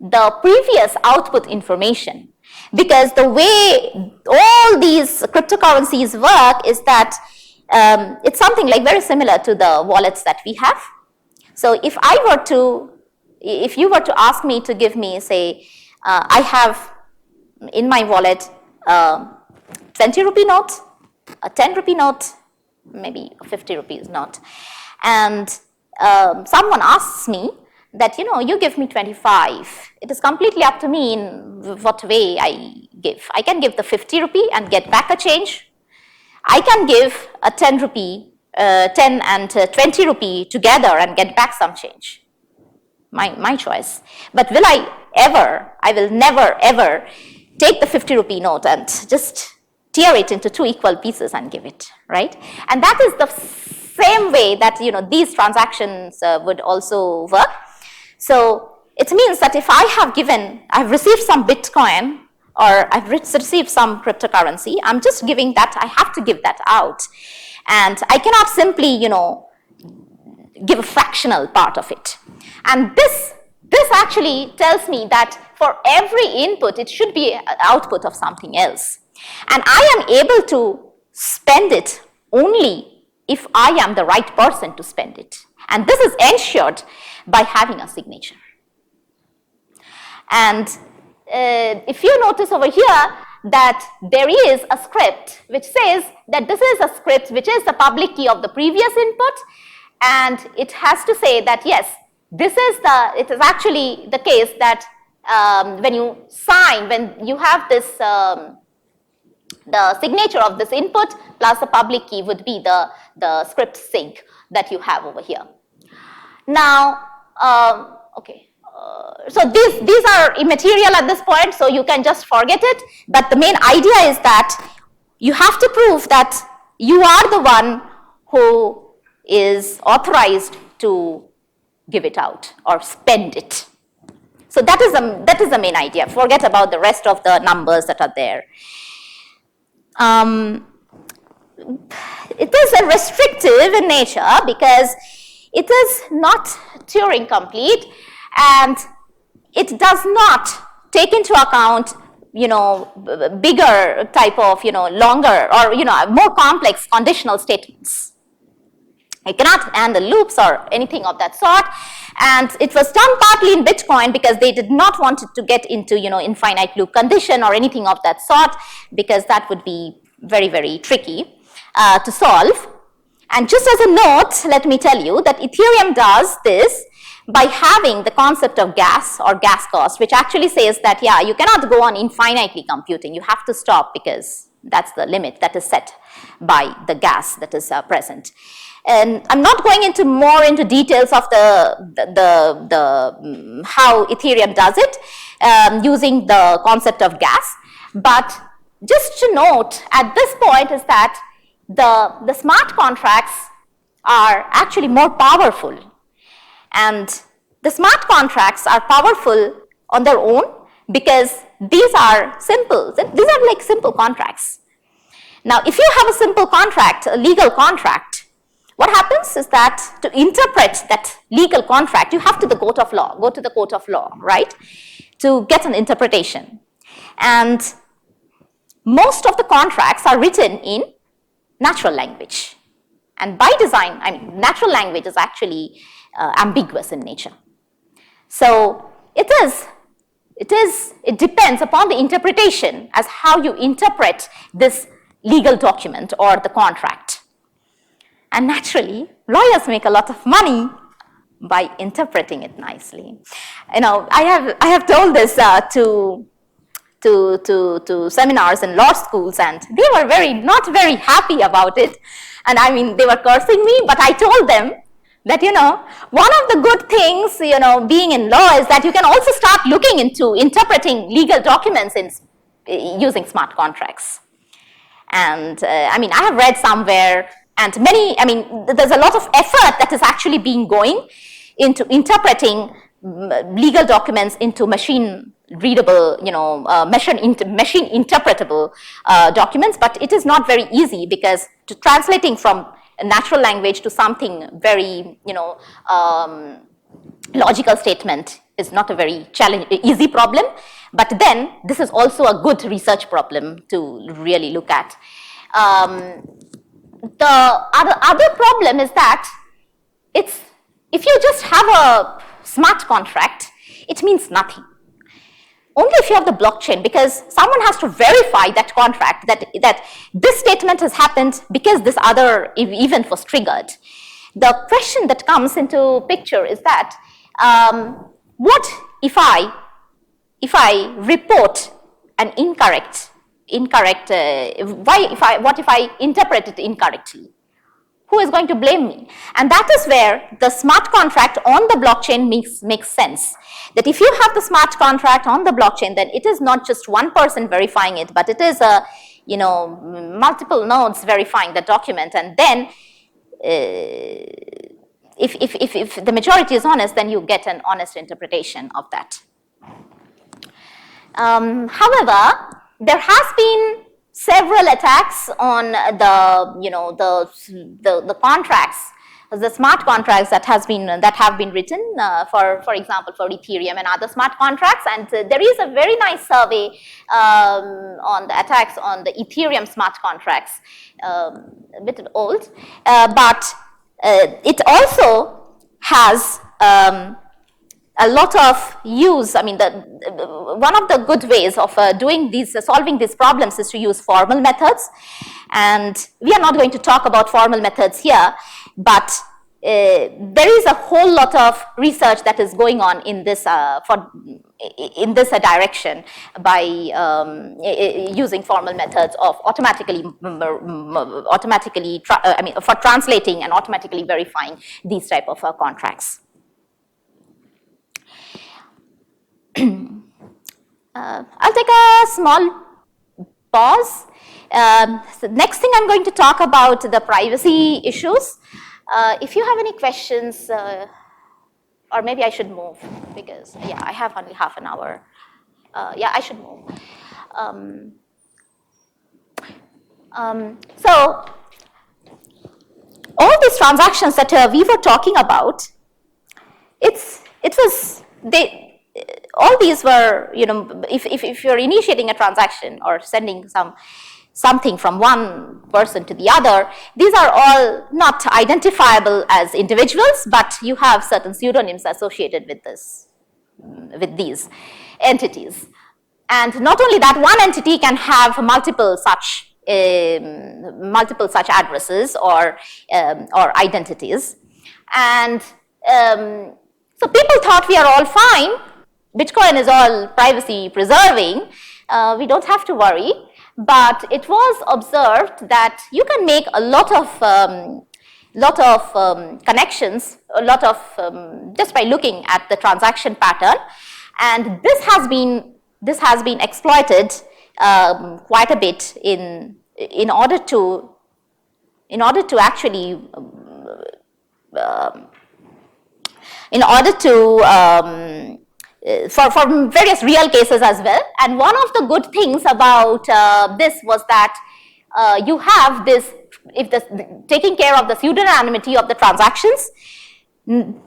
the previous output information, because the way all these cryptocurrencies work is that it's something like very similar to the wallets that we have. So if you were to ask me to give me, say, I have in my wallet 20 rupee note, a 10 rupee note, maybe a 50 rupees note. And someone asks me that, you give me 25. It is completely up to me in what way I give. I can give the 50 rupee and get back a change. I can give a 10 rupee, 10 and 20 rupee together and get back some change. My choice. But I will never ever take the 50 rupee note and just tear it into 2 equal pieces and give it, right? And that is the same way that, these transactions would also work. So it means that if I've received some Bitcoin or I've received some cryptocurrency, I'm just giving that, I have to give that out. And I cannot simply, give a fractional part of it. And this actually tells me that for every input, it should be an output of something else. And I am able to spend it only if I am the right person to spend it. And this is ensured by having a signature. And if you notice over here that there is a script which says that this is a script which is the public key of the previous input, and it has to say that yes, it is actually the case that when you have this the signature of this input plus the public key would be the script sync that you have over here. Now, so these are immaterial at this point, so you can just forget it. But the main idea is that you have to prove that you are the one who is authorized to give it out or spend it. So that is the main idea. Forget about the rest of the numbers that are there. It is a restrictive in nature because it is not Turing complete, and it does not take into account, bigger type of, longer or, more complex conditional statements. It cannot handle loops or anything of that sort. And it was done partly in Bitcoin because they did not want it to get into, infinite loop condition or anything of that sort, because that would be very, very tricky to solve. And just as a note, let me tell you that Ethereum does this by having the concept of gas or gas cost, which actually says that, yeah, you cannot go on infinitely computing. You have to stop because that's the limit that is set by the gas that is present. And I'm not going into more into details of how Ethereum does it using the concept of gas. But just to note at this point is that the smart contracts are actually more powerful. And the smart contracts are powerful on their own because these are simple. These are like simple contracts. Now, if you have a simple contract, a legal contract, what happens is that to interpret that legal contract, you have to go to the court of law, right, to get an interpretation. And most of the contracts are written in natural language. And by design, natural language is actually ambiguous in nature. So it depends upon the interpretation as how you interpret this legal document or the contract. And naturally, lawyers make a lot of money by interpreting it nicely. I have told this to seminars and law schools, and they were not very happy about it. And they were cursing me, but I told them that, one of the good things, being in law is that you can also start looking into interpreting legal documents using smart contracts. And I have read somewhere, and there's a lot of effort that is actually going into interpreting legal documents into machine readable, machine interpretable documents, but it is not very easy because translating from a natural language to something very, logical statement is not a very easy problem. But then this is also a good research problem to really look at. The other problem is that if you just have a smart contract, it means nothing. only if you have the blockchain, because someone has to verify that contract, that this statement has happened because this other event was triggered. The question that comes into picture is that what if I report an incorrect what if I interpret it incorrectly? Who is going to blame me? And that is where the smart contract on the blockchain makes sense. That if you have the smart contract on the blockchain, then it is not just one person verifying it, but it is multiple nodes verifying the document. And then if the majority is honest, then you get an honest interpretation of that. However, there has been several attacks on the contracts, the smart contracts that have been written, for example, for Ethereum and other smart contracts. And there is a very nice survey on the attacks on the Ethereum smart contracts, a bit old, but it also has a lot of use. I mean, one of the good ways of solving these problems is to use formal methods. And we are not going to talk about formal methods here, but there is a whole lot of research that is going on in this direction by using formal methods of for translating and automatically verifying these type of contracts. I'll take a small pause. So next thing I'm going to talk about the privacy issues. If you have any questions, or maybe I should move because I have only half an hour. I should move. So all these transactions that we were talking about, all these were, if you're initiating a transaction or sending something from one person to the other, these are all not identifiable as individuals, but you have certain pseudonyms associated with these entities. And not only that, one entity can have multiple such addresses or identities. And so people thought we are all fine. Bitcoin is all privacy preserving. We don't have to worry. But it was observed that you can make a lot of connections, just by looking at the transaction pattern, and this has been exploited quite a bit in order to actually for various real cases as well. And one of the good things about this was that you have this, taking care of the pseudo-anonymity of the transactions,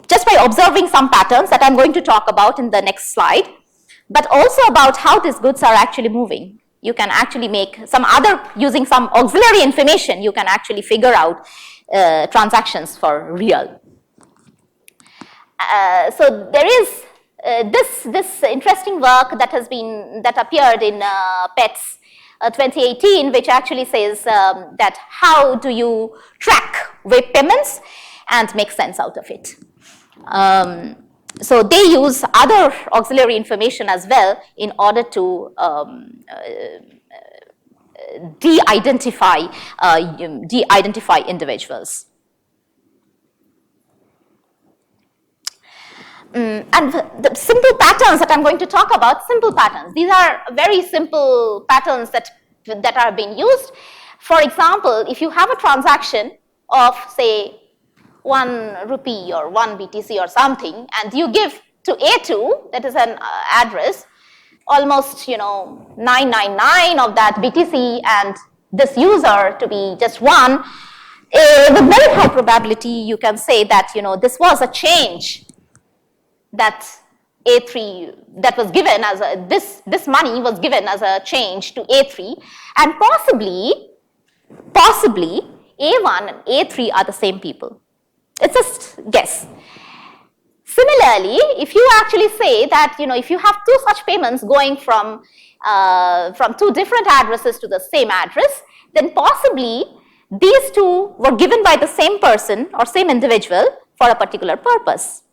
just by observing some patterns that I'm going to talk about in the next slide, but also about how these goods are actually moving. You can actually make using some auxiliary information, you can actually figure out transactions for real. So there is this interesting work that appeared in PETS 2018, which actually says that how do you track web payments and make sense out of it. So they use other auxiliary information as well in order to de-identify individuals. And the simple patterns that I'm going to talk about, simple patterns. These are very simple patterns that are being used. For example, if you have a transaction of, say, 1 rupee or 1 BTC or something, and you give to A2, that is an address, almost 999 of that BTC, and this user to be just 1, with very high probability you can say that this was a change that A3 that was given as this money was given as a change to A3, and possibly A1 and A3 are the same people. It's just guess. Similarly, if you actually say that, if you have two such payments going from two different addresses to the same address, then possibly these two were given by the same person or same individual for a particular purpose.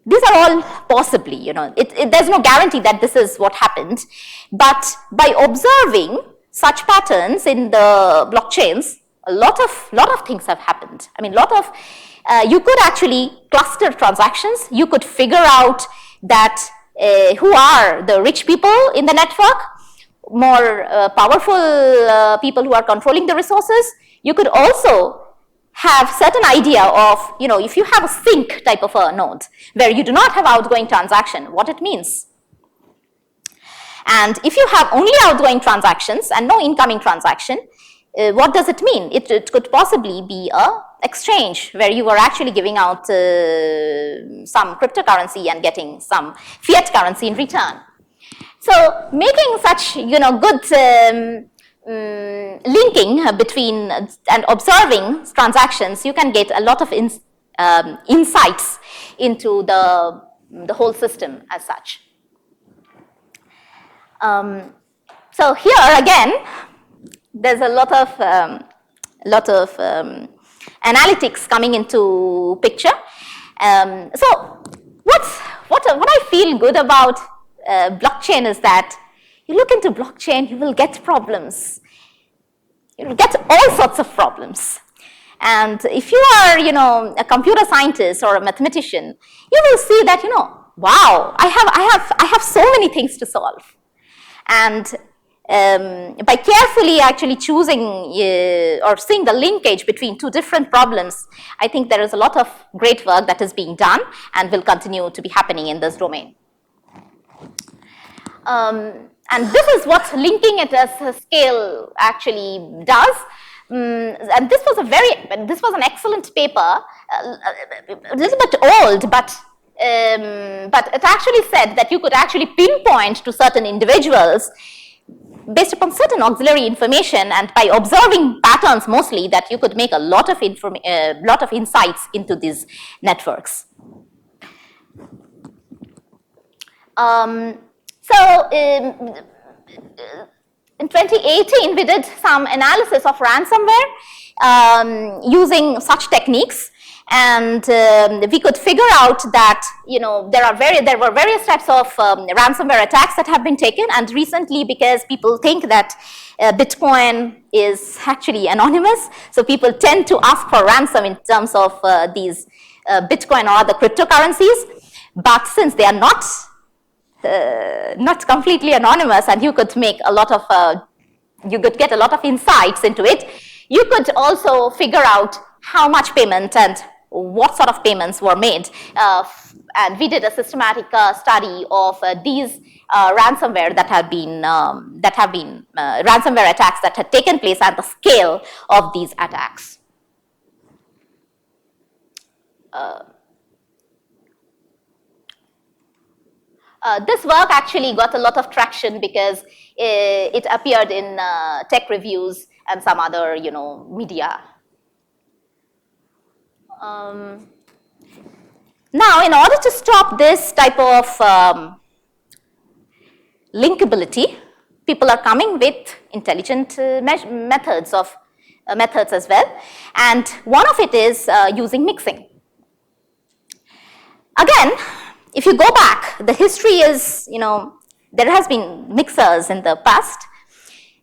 These are all possibly, there's no guarantee that this is what happened, but by observing such patterns in the blockchains, a lot of things have happened. I mean, you could actually cluster transactions. You could figure out that who are the rich people in the network, more powerful people who are controlling the resources. You could also have certain idea of, if you have a sink type of a node where you do not have outgoing transaction, what it means. And if you have only outgoing transactions and no incoming transaction, what does it mean? It could possibly be a exchange where you are actually giving out some cryptocurrency and getting some fiat currency in return. So making such, good linking between and observing transactions, you can get a lot of insights into the whole system as such. So here again, there's a lot of analytics coming into picture. So what I feel good about blockchain is that you look into blockchain, you will get problems. You will get all sorts of problems. And if you are, a computer scientist or a mathematician, you will see that, wow, I have so many things to solve. And by carefully actually choosing or seeing the linkage between two different problems, I think there is a lot of great work that is being done and will continue to be happening in this domain. And this is what linking it as a scale actually does. And this was an excellent paper, a little bit old, but it actually said that you could actually pinpoint to certain individuals based upon certain auxiliary information, and by observing patterns mostly, that you could make a lot of insights into these networks. So in 2018, we did some analysis of ransomware using such techniques, and we could figure out that there were various types of ransomware attacks that have been taken. And recently, because people think that Bitcoin is actually anonymous, so people tend to ask for ransom in terms of these Bitcoin or other cryptocurrencies. But since they are not completely anonymous, and you could make a lot of you could get a lot of insights into it, you could also figure out how much payment and what sort of payments were made. And we did a systematic study of these ransomware ransomware attacks that had taken place and the scale of these attacks. This work actually got a lot of traction because it appeared in tech reviews and some other, media. Now, in order to stop this type of linkability, people are coming with intelligent methods as well, and one of it is using mixing. Again, if you go back, the history is, there has been mixers in the past.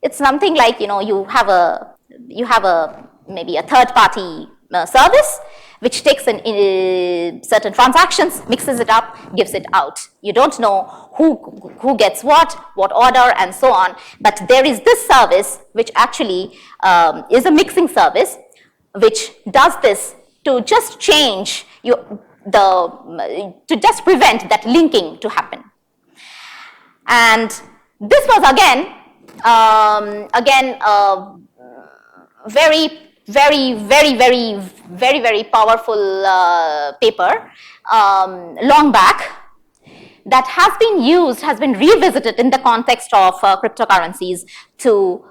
It's something like, you have maybe a third-party service which takes certain transactions, mixes it up, gives it out. You don't know who gets what order, and so on. But there is this service which actually is a mixing service, which does this to just change to just prevent that linking to happen. And this was again very powerful paper long back that has been revisited in the context of cryptocurrencies to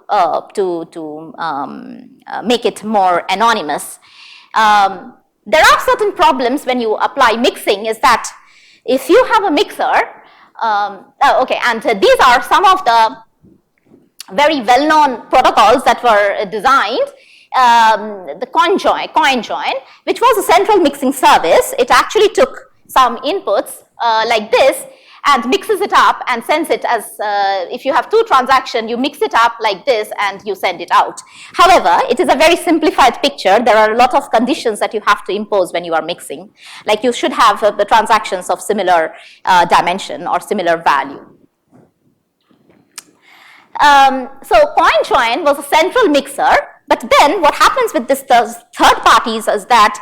make it more anonymous. there are certain problems when you apply mixing, is that if you have a mixer, and these are some of the very well-known protocols that were designed. The coin join, which was a central mixing service. It actually took some inputs like this and mixes it up and sends it as, if you have two transactions, you mix it up like this and you send it out. However, it is a very simplified picture. There are a lot of conditions that you have to impose when you are mixing. Like you should have the transactions of similar dimension or similar value. So coin join was a central mixer, but then what happens with this third parties is that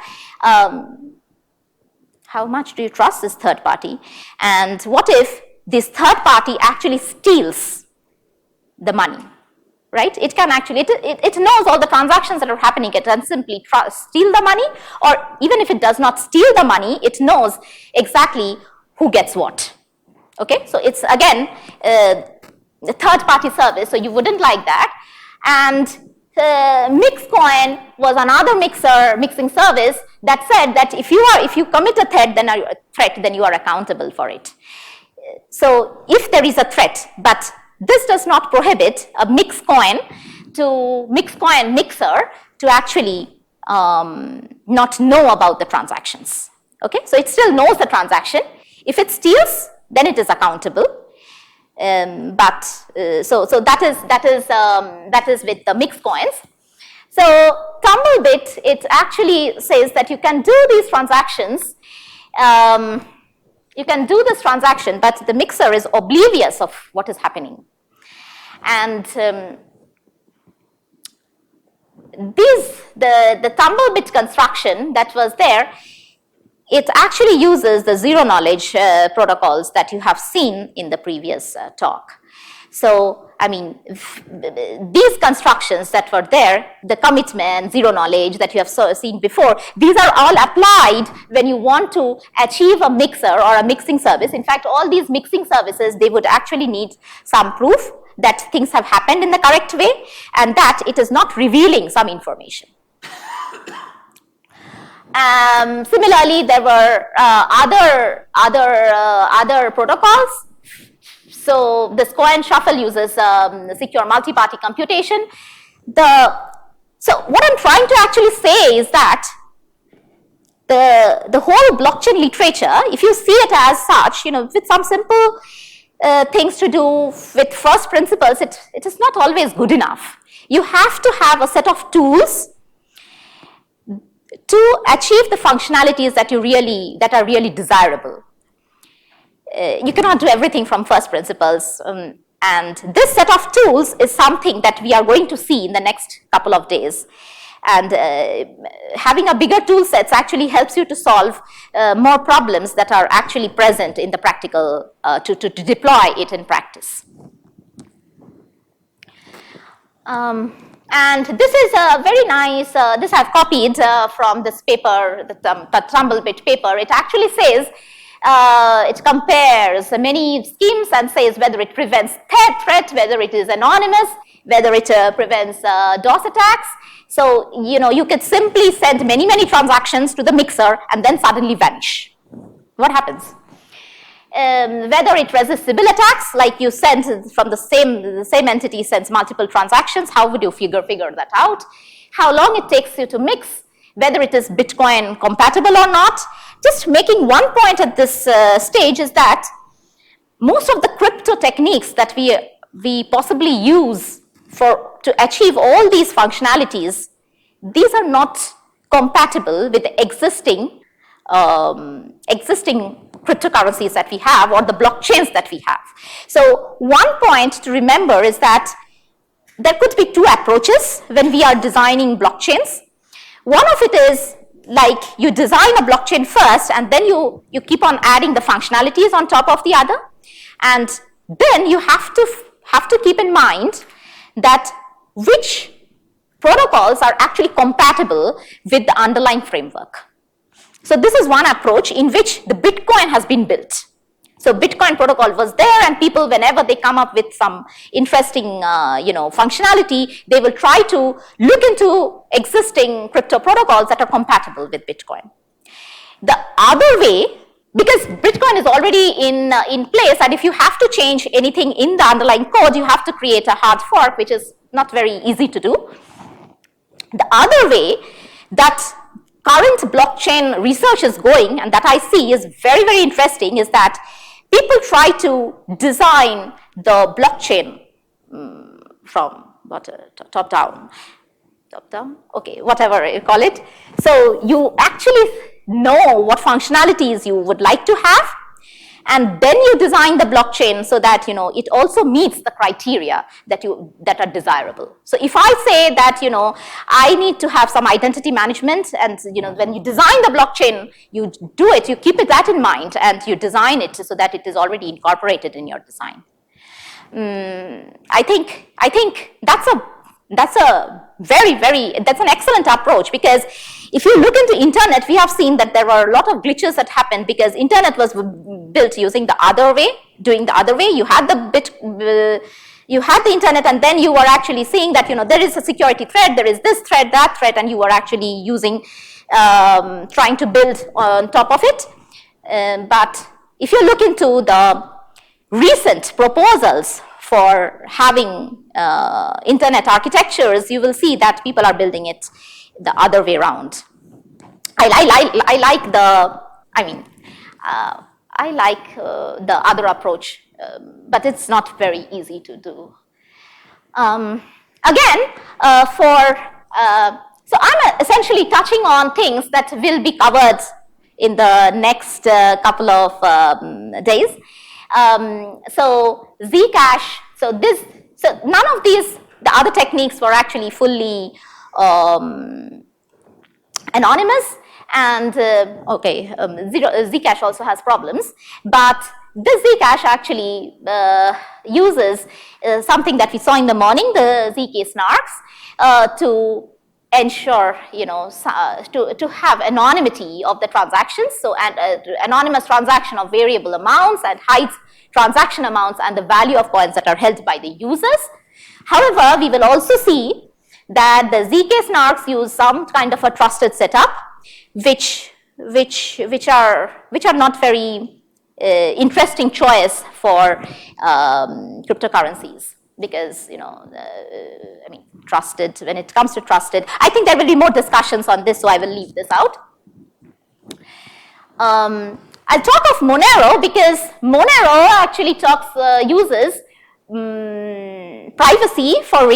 how much do you trust this third party? And what if this third party actually steals the money, right? It can actually, it knows all the transactions that are happening. It can simply steal the money, or even if it does not steal the money, it knows exactly who gets what. Okay, so it's again the third party service, so you wouldn't like that. And Mixcoin was another mixing service that said that if you commit a threat, then you are accountable for it. So if there is a threat, but this does not prohibit a Mixcoin mixer to actually not know about the transactions. Okay, so it still knows the transaction. If it steals, then it is accountable. So that is with the mixed coins. So Tumblebit, it actually says that you can do these transactions. You can do this transaction, but the mixer is oblivious of what is happening. And the Tumblebit construction that was there, it actually uses the zero knowledge protocols that you have seen in the previous talk. So, I mean, these constructions that were there, the commitment, zero knowledge that you have seen before, these are all applied when you want to achieve a mixer or a mixing service. In fact, all these mixing services, they would actually need some proof that things have happened in the correct way and that it is not revealing some information. Similarly, there were other protocols. So this coin shuffle uses secure multi-party computation. So what I'm trying to actually say is that the whole blockchain literature, if you see it as such, with some simple things to do with first principles, it is not always good enough. You have to have a set of tools to achieve the functionalities that are really desirable. You cannot do everything from first principles, and this set of tools is something that we are going to see in the next couple of days. And having a bigger tool sets actually helps you to solve more problems that are actually present in the practical, to deploy it in practice. And this is a very nice, this I've copied from this paper, the Tumblebit paper. It actually says, it compares many schemes and says whether it prevents threat, whether it is anonymous, whether it prevents DOS attacks. So, you could simply send many transactions to the mixer and then suddenly vanish. What happens? Whether it resists Sybil attacks, like you send from the same entity sends multiple transactions, how would you figure that out? How long it takes you to mix, whether it is Bitcoin compatible or not. Just making one point at this stage is that most of the crypto techniques that we possibly use to achieve all these functionalities, these are not compatible with the existing cryptocurrencies that we have or the blockchains that we have. So one point to remember is that there could be two approaches when we are designing blockchains. One of it is like you design a blockchain first and then you keep on adding the functionalities on top of the other, and then you have to keep in mind that which protocols are actually compatible with the underlying framework. So this is one approach in which the Bitcoin has been built. So Bitcoin protocol was there, and people, whenever they come up with some interesting, functionality, they will try to look into existing crypto protocols that are compatible with Bitcoin. The other way, because Bitcoin is already in place, and if you have to change anything in the underlying code, you have to create a hard fork, which is not very easy to do. The other way that current blockchain research is going, and that I see is very, very interesting, is that people try to design the blockchain from top down, okay, whatever you call it. So you actually know what functionalities you would like to have, and then you design the blockchain so that it also meets the criteria that are desirable. So if I say that I need to have some identity management, and when you design the blockchain, you do it, you keep that in mind, and you design it so that it is already incorporated in your design. I think that's an excellent approach, because if you look into internet, we have seen that there were a lot of glitches that happened because internet was built using the other way, doing the other way. You had the internet, and then you were actually seeing that there is a security threat, there is this threat, that threat, and you were actually using, trying to build on top of it. But if you look into the recent proposals for having internet architectures, you will see that people are building it the other way around. I like the other approach, but it's not very easy to do. So I'm essentially touching on things that will be covered in the next couple of days. So ZCash, so none of these, the other techniques were actually fully anonymous, and ZCash also has problems, but this ZCash actually uses something that we saw in the morning, the ZK snarks, to ensure, to have anonymity of the transactions. So, anonymous transaction of variable amounts, and hides transaction amounts and the value of coins that are held by the users. However, we will also see that the ZK snarks use some kind of a trusted setup, which are not very interesting choice for cryptocurrencies, because trusted, when it comes to trusted, I think there will be more discussions on this, so I will leave this out. I'll talk of Monero, because Monero actually uses privacy for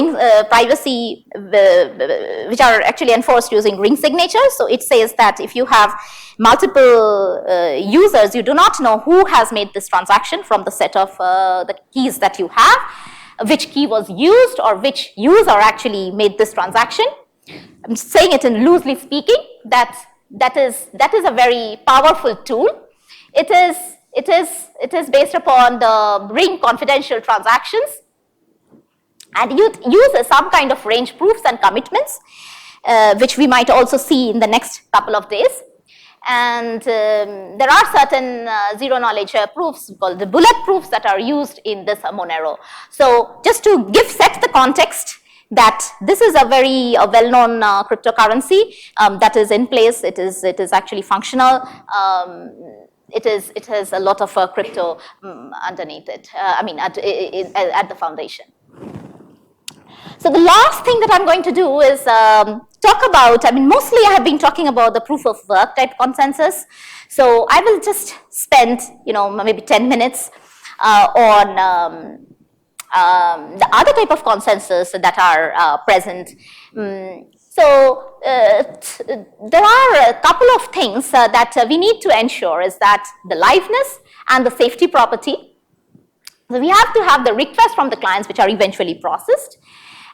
privacy which are actually enforced using ring signatures. So it says that if you have multiple users, you do not know who has made this transaction from the set of the keys that you have, which key was used, or which user actually made this transaction. I'm saying it in loosely speaking, that is a very powerful tool. It is based upon the ring confidential transactions, and it uses some kind of range proofs and commitments, which we might also see in the next couple of days. And there are certain zero knowledge proofs called the bullet proofs that are used in this Monero. So just to set the context that this is a very well-known cryptocurrency that is in place. It is actually functional. It has a lot of crypto underneath it, at the foundation. So the last thing that I'm going to do is talk about, mostly I have been talking about the proof of work type consensus. So I will just spend, maybe 10 minutes on the other type of consensus that are present. So there are a couple of things that we need to ensure, is that the liveness and the safety property. So we have to have the requests from the clients which are eventually processed,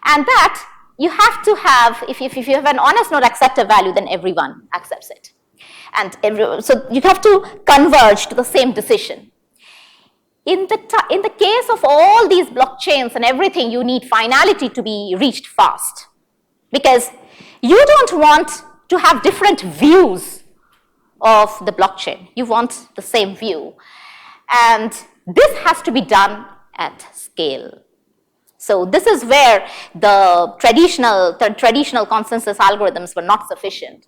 and that you have to have, if you have an honest node acceptor value, then everyone accepts it. And so you have to converge to the same decision. In the case of all these blockchains and everything, you need finality to be reached fast, because you don't want to have different views of the blockchain. You want the same view. And this has to be done at scale. So this is where the traditional consensus algorithms were not sufficient.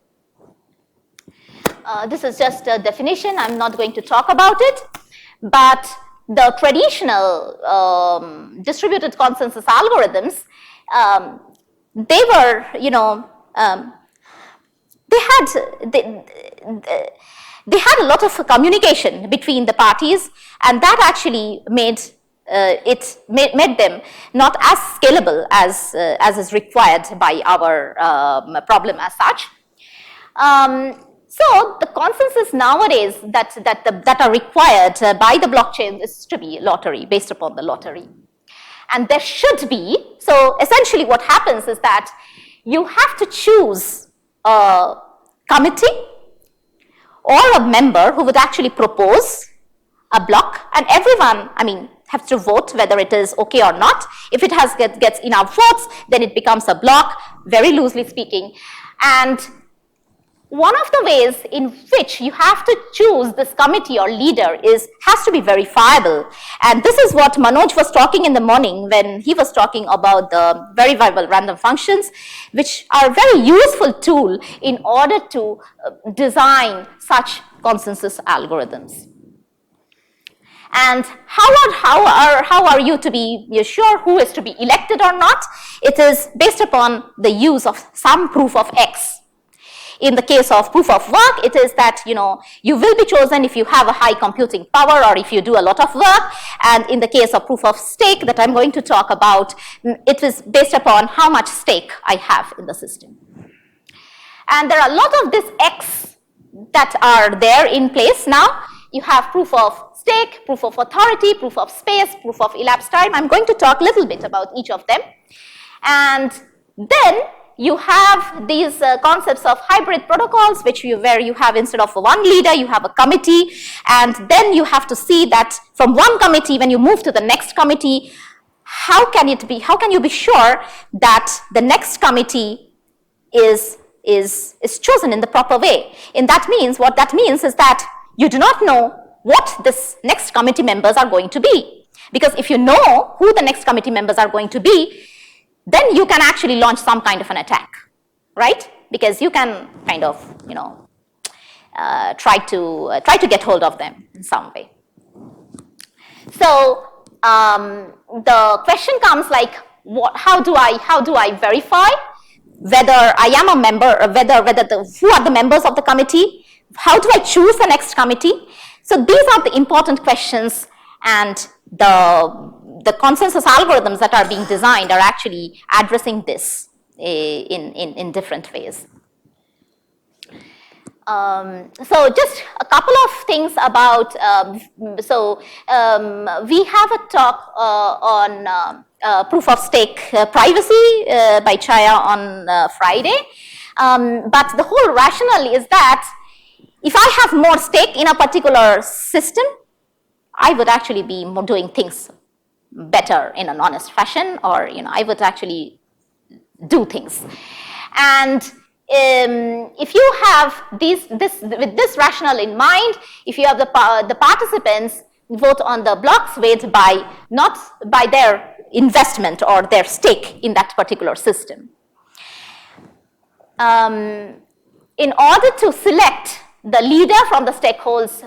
This is just a definition. I'm not going to talk about it. But the traditional distributed consensus algorithms, they were, they had a lot of communication between the parties, and that actually made them not as scalable as is required by our problem as such. So the consensus nowadays that are required by the blockchain is to be lottery, based upon the lottery. And there should be, so essentially what happens is that you have to choose a committee or a member who would actually propose a block, and everyone, have to vote whether it is okay or not. If it gets enough votes, then it becomes a block, very loosely speaking. And one of the ways in which you have to choose this committee or leader has to be verifiable. And this is what Manoj was talking in the morning when he was talking about the verifiable random functions, which are a very useful tool in order to design such consensus algorithms. And how are you to be sure who is to be elected or not? It is based upon the use of some proof of X. In the case of proof of work, it is that, you will be chosen if you have a high computing power or if you do a lot of work. And in the case of proof of stake that I'm going to talk about, it is based upon how much stake I have in the system. And there are a lot of these X that are there in place now. You have proof of stake, proof of authority, proof of space, proof of elapsed time. I'm going to talk a little bit about each of them. And then you have these concepts of hybrid protocols, where you have, instead of one leader, you have a committee, and then you have to see that from one committee, when you move to the next committee, how can you be sure that the next committee is chosen in the proper way? What that means is that you do not know what this next committee members are going to be. Because if you know who the next committee members are going to be, then you can actually launch some kind of an attack, right? Because you can kind of, try to get hold of them in some way. So the question comes like, how do I verify whether I am a member, or who are the members of the committee? How do I choose the next committee? So these are the important questions, and the consensus algorithms that are being designed are actually addressing this in different ways. So just a couple of things about, we have a talk on proof of stake privacy by Chaya on Friday. But the whole rationale is that if I have more stake in a particular system, I would actually be doing things better in an honest fashion, or I would actually do things. And if you have with this rationale in mind, if you have the participants vote on the blocks weight not by their investment or their stake in that particular system. In order to select the leader from the stakeholders,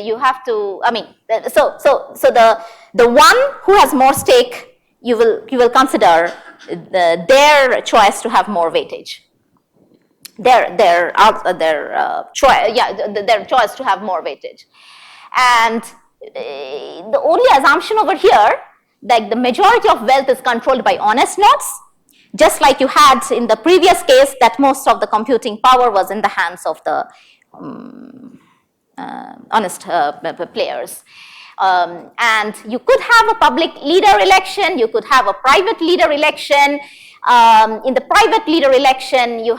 you have to, so the one who has more stake, you will consider their choice to have more weightage. Their choice to have more weightage. And the only assumption over here, like the majority of wealth is controlled by honest nodes, just like you had in the previous case that most of the computing power was in the hands of the honest players. And you could have a public leader election, you could have a private leader election. In the private leader election, you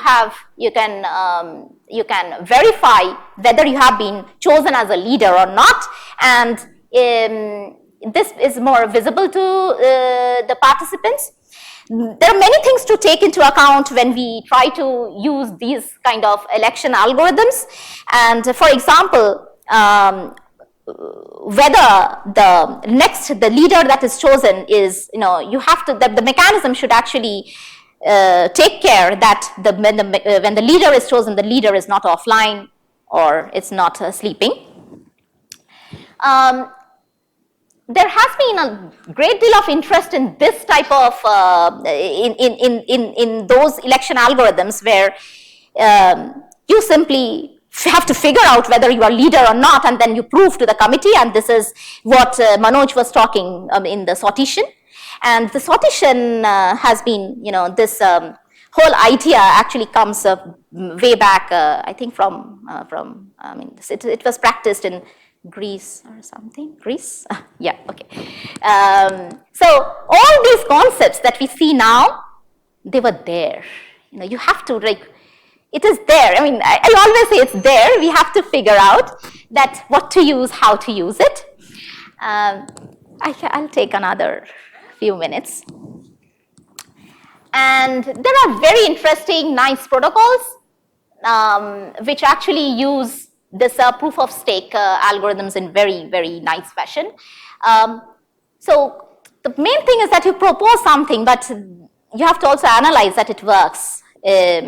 can verify whether you have been chosen as a leader or not, and this is more visible to the participants. There are many things to take into account when we try to use these kind of election algorithms. And for example, whether the leader that is chosen is, you have to, the mechanism should actually take care that when the leader is chosen, the leader is not offline or it's not sleeping. There has been a great deal of interest in this type of, in those election algorithms where you simply have to figure out whether you are leader or not, and then you prove to the committee, and this is what Manoj was talking in the sortition. And the sortition has been, this whole idea actually comes way back, I think from it was practiced in Greece or something. Greece? Yeah, okay. So all these concepts that we see now, they were there. You have to, like, it is there. I mean, I always say it's there. We have to figure out that what to use, how to use it. I'll take another few minutes. And there are very interesting, nice protocols which actually use this proof of stake algorithms in very, very nice fashion. So the main thing is that you propose something, but you have to also analyze that it works. All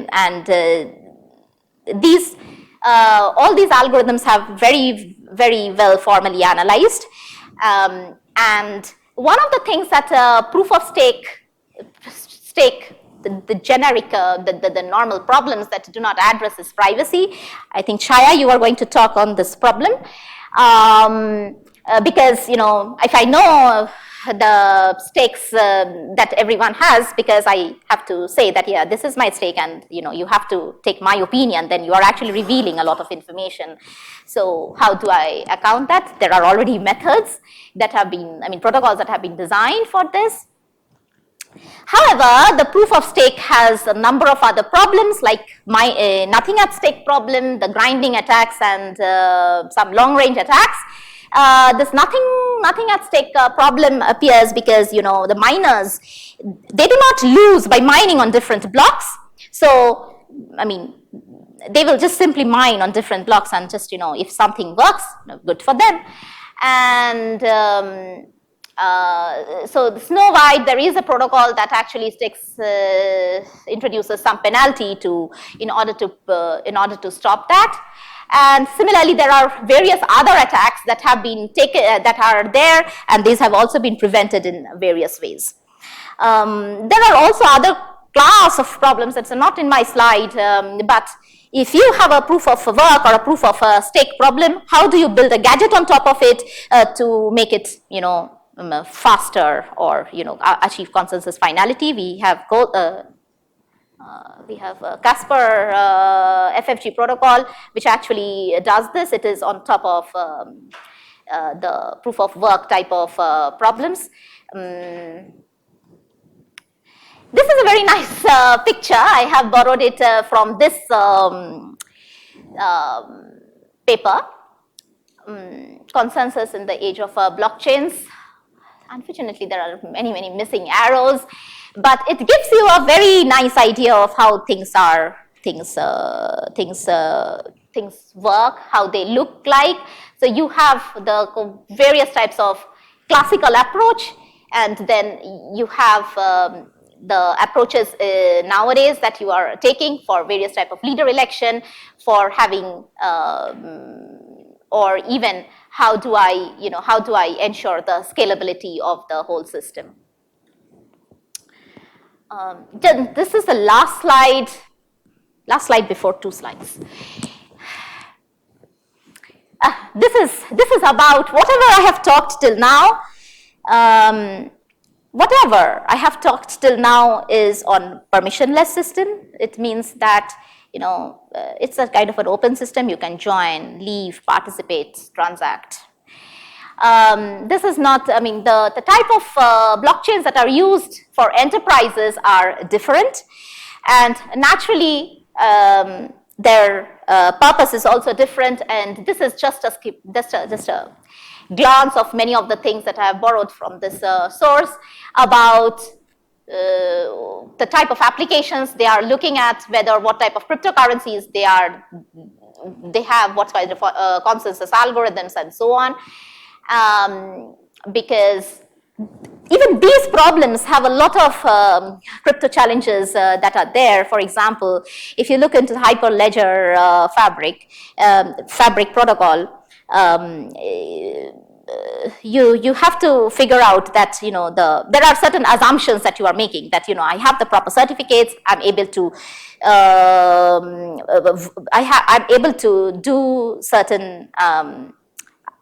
these algorithms have very, very well formally analyzed. And one of the things that proof of stake, the generic, the normal problems that do not address is privacy. I think, Chaya, you are going to talk on this problem. Because, if I know the stakes that everyone has, because I have to say that, yeah, this is my stake, and, you have to take my opinion, then you are actually revealing a lot of information. So how do I account that? There are already methods that have been, protocols that have been designed for this. However, the proof of stake has a number of other problems, like nothing at stake problem, the grinding attacks, and some long range attacks. This nothing at stake problem appears because, the miners, they do not lose by mining on different blocks. So, they will just simply mine on different blocks, and just, if something works, good for them. And so the Snow White, there is a protocol that actually introduces some penalty in order to stop that. And similarly, there are various other attacks that have been taken, that are there, and these have also been prevented in various ways. There are also other class of problems that's not in my slide, but if you have a proof of work or a proof of a stake problem, how do you build a gadget on top of it to make it, faster or, achieve consensus finality? We have Casper FFG protocol, which actually does this. It is on top of the proof of work type of problems. This is a very nice picture. I have borrowed it from this paper, Consensus in the Age of Blockchains. Unfortunately, there are many, many missing arrows, but it gives you a very nice idea of how things work, how they look like. So you have the various types of classical approach, and then you have the approaches nowadays that you are taking for various type of leader election, for having or even how do I ensure the scalability of the whole system. This is the last slide before 2 slides. This is about whatever I have talked till now. Whatever I have talked till now is on permissionless system. It means that, it's a kind of an open system. You can join, leave, participate, transact. This is not, the type of blockchains that are used for enterprises are different, and naturally their purpose is also different. And this is just a glance of many of the things that I have borrowed from this source about the type of applications they are looking at, what type of cryptocurrencies they are they have what's called consensus algorithms and so on, because even these problems have a lot of crypto challenges that are there. For example, if you look into the Hyperledger fabric protocol, you have to figure out that there are certain assumptions that you are making, that I have the proper certificates, I'm able to I'm able to do certain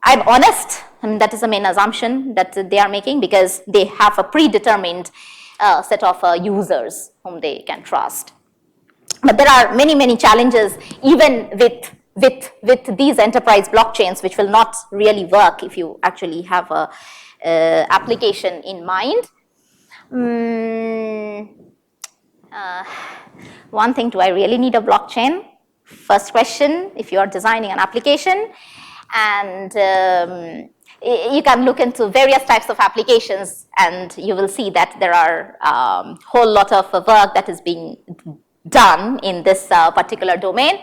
I'm honest. I mean, that is the main assumption that they are making, because they have a predetermined set of users whom they can trust. But there are many challenges even with these enterprise blockchains, which will not really work if you actually have a application in mind. One thing, do I really need a blockchain? First question, if you are designing an application. And you can look into various types of applications, and you will see that there are a whole lot of work that is being done in this particular domain.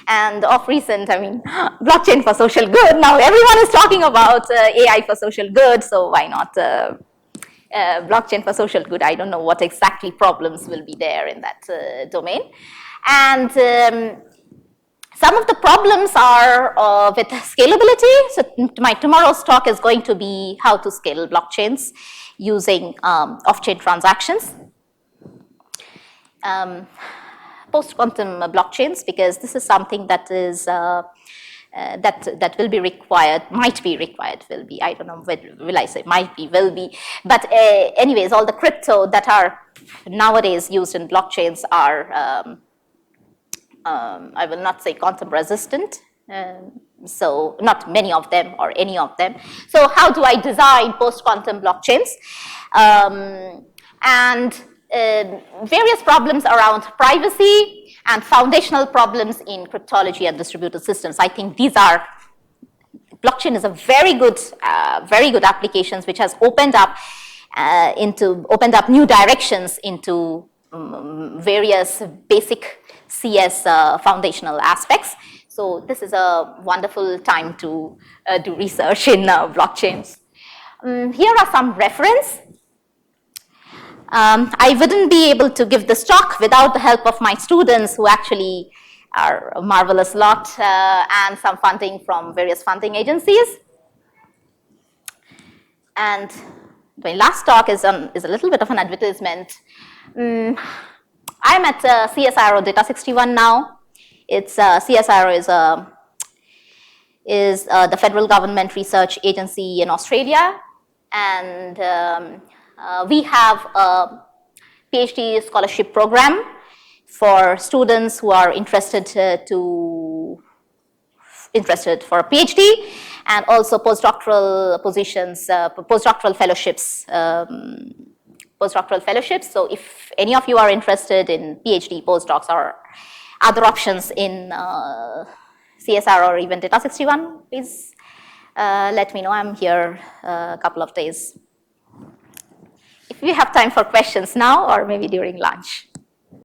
And of recent, I mean, blockchain for social good. Now everyone is talking about AI for social good, so why not blockchain for social good? I don't know what exactly problems will be there in that domain. And some of the problems are with scalability. So my tomorrow's talk is going to be how to scale blockchains using off-chain transactions. Post-quantum blockchains, because this is something that is that will be required, might be required, will be, I don't know, will I say might be, will be. But anyways, all the crypto that are nowadays used in blockchains are I will not say quantum resistant, so not many of them or any of them. So how do I design post-quantum blockchains? And various problems around privacy and foundational problems in cryptology and distributed systems. I think these are, blockchain is a very good applications which has opened up new directions into various basic CS foundational aspects. So this is a wonderful time to do research in blockchains. Here are some reference. I wouldn't be able to give this talk without the help of my students, who actually are a marvelous lot, and some funding from various funding agencies. And my last talk is a little bit of an advertisement. I'm at CSIRO Data 61 now. It's CSIRO is the federal government research agency in Australia, and we have a PhD scholarship program for students who are interested for a PhD, and also postdoctoral positions, postdoctoral fellowships. So if any of you are interested in PhD, postdocs, or other options in CSR or even Data 61, please let me know. I'm here a couple of days. If we have time for questions now, or maybe during lunch.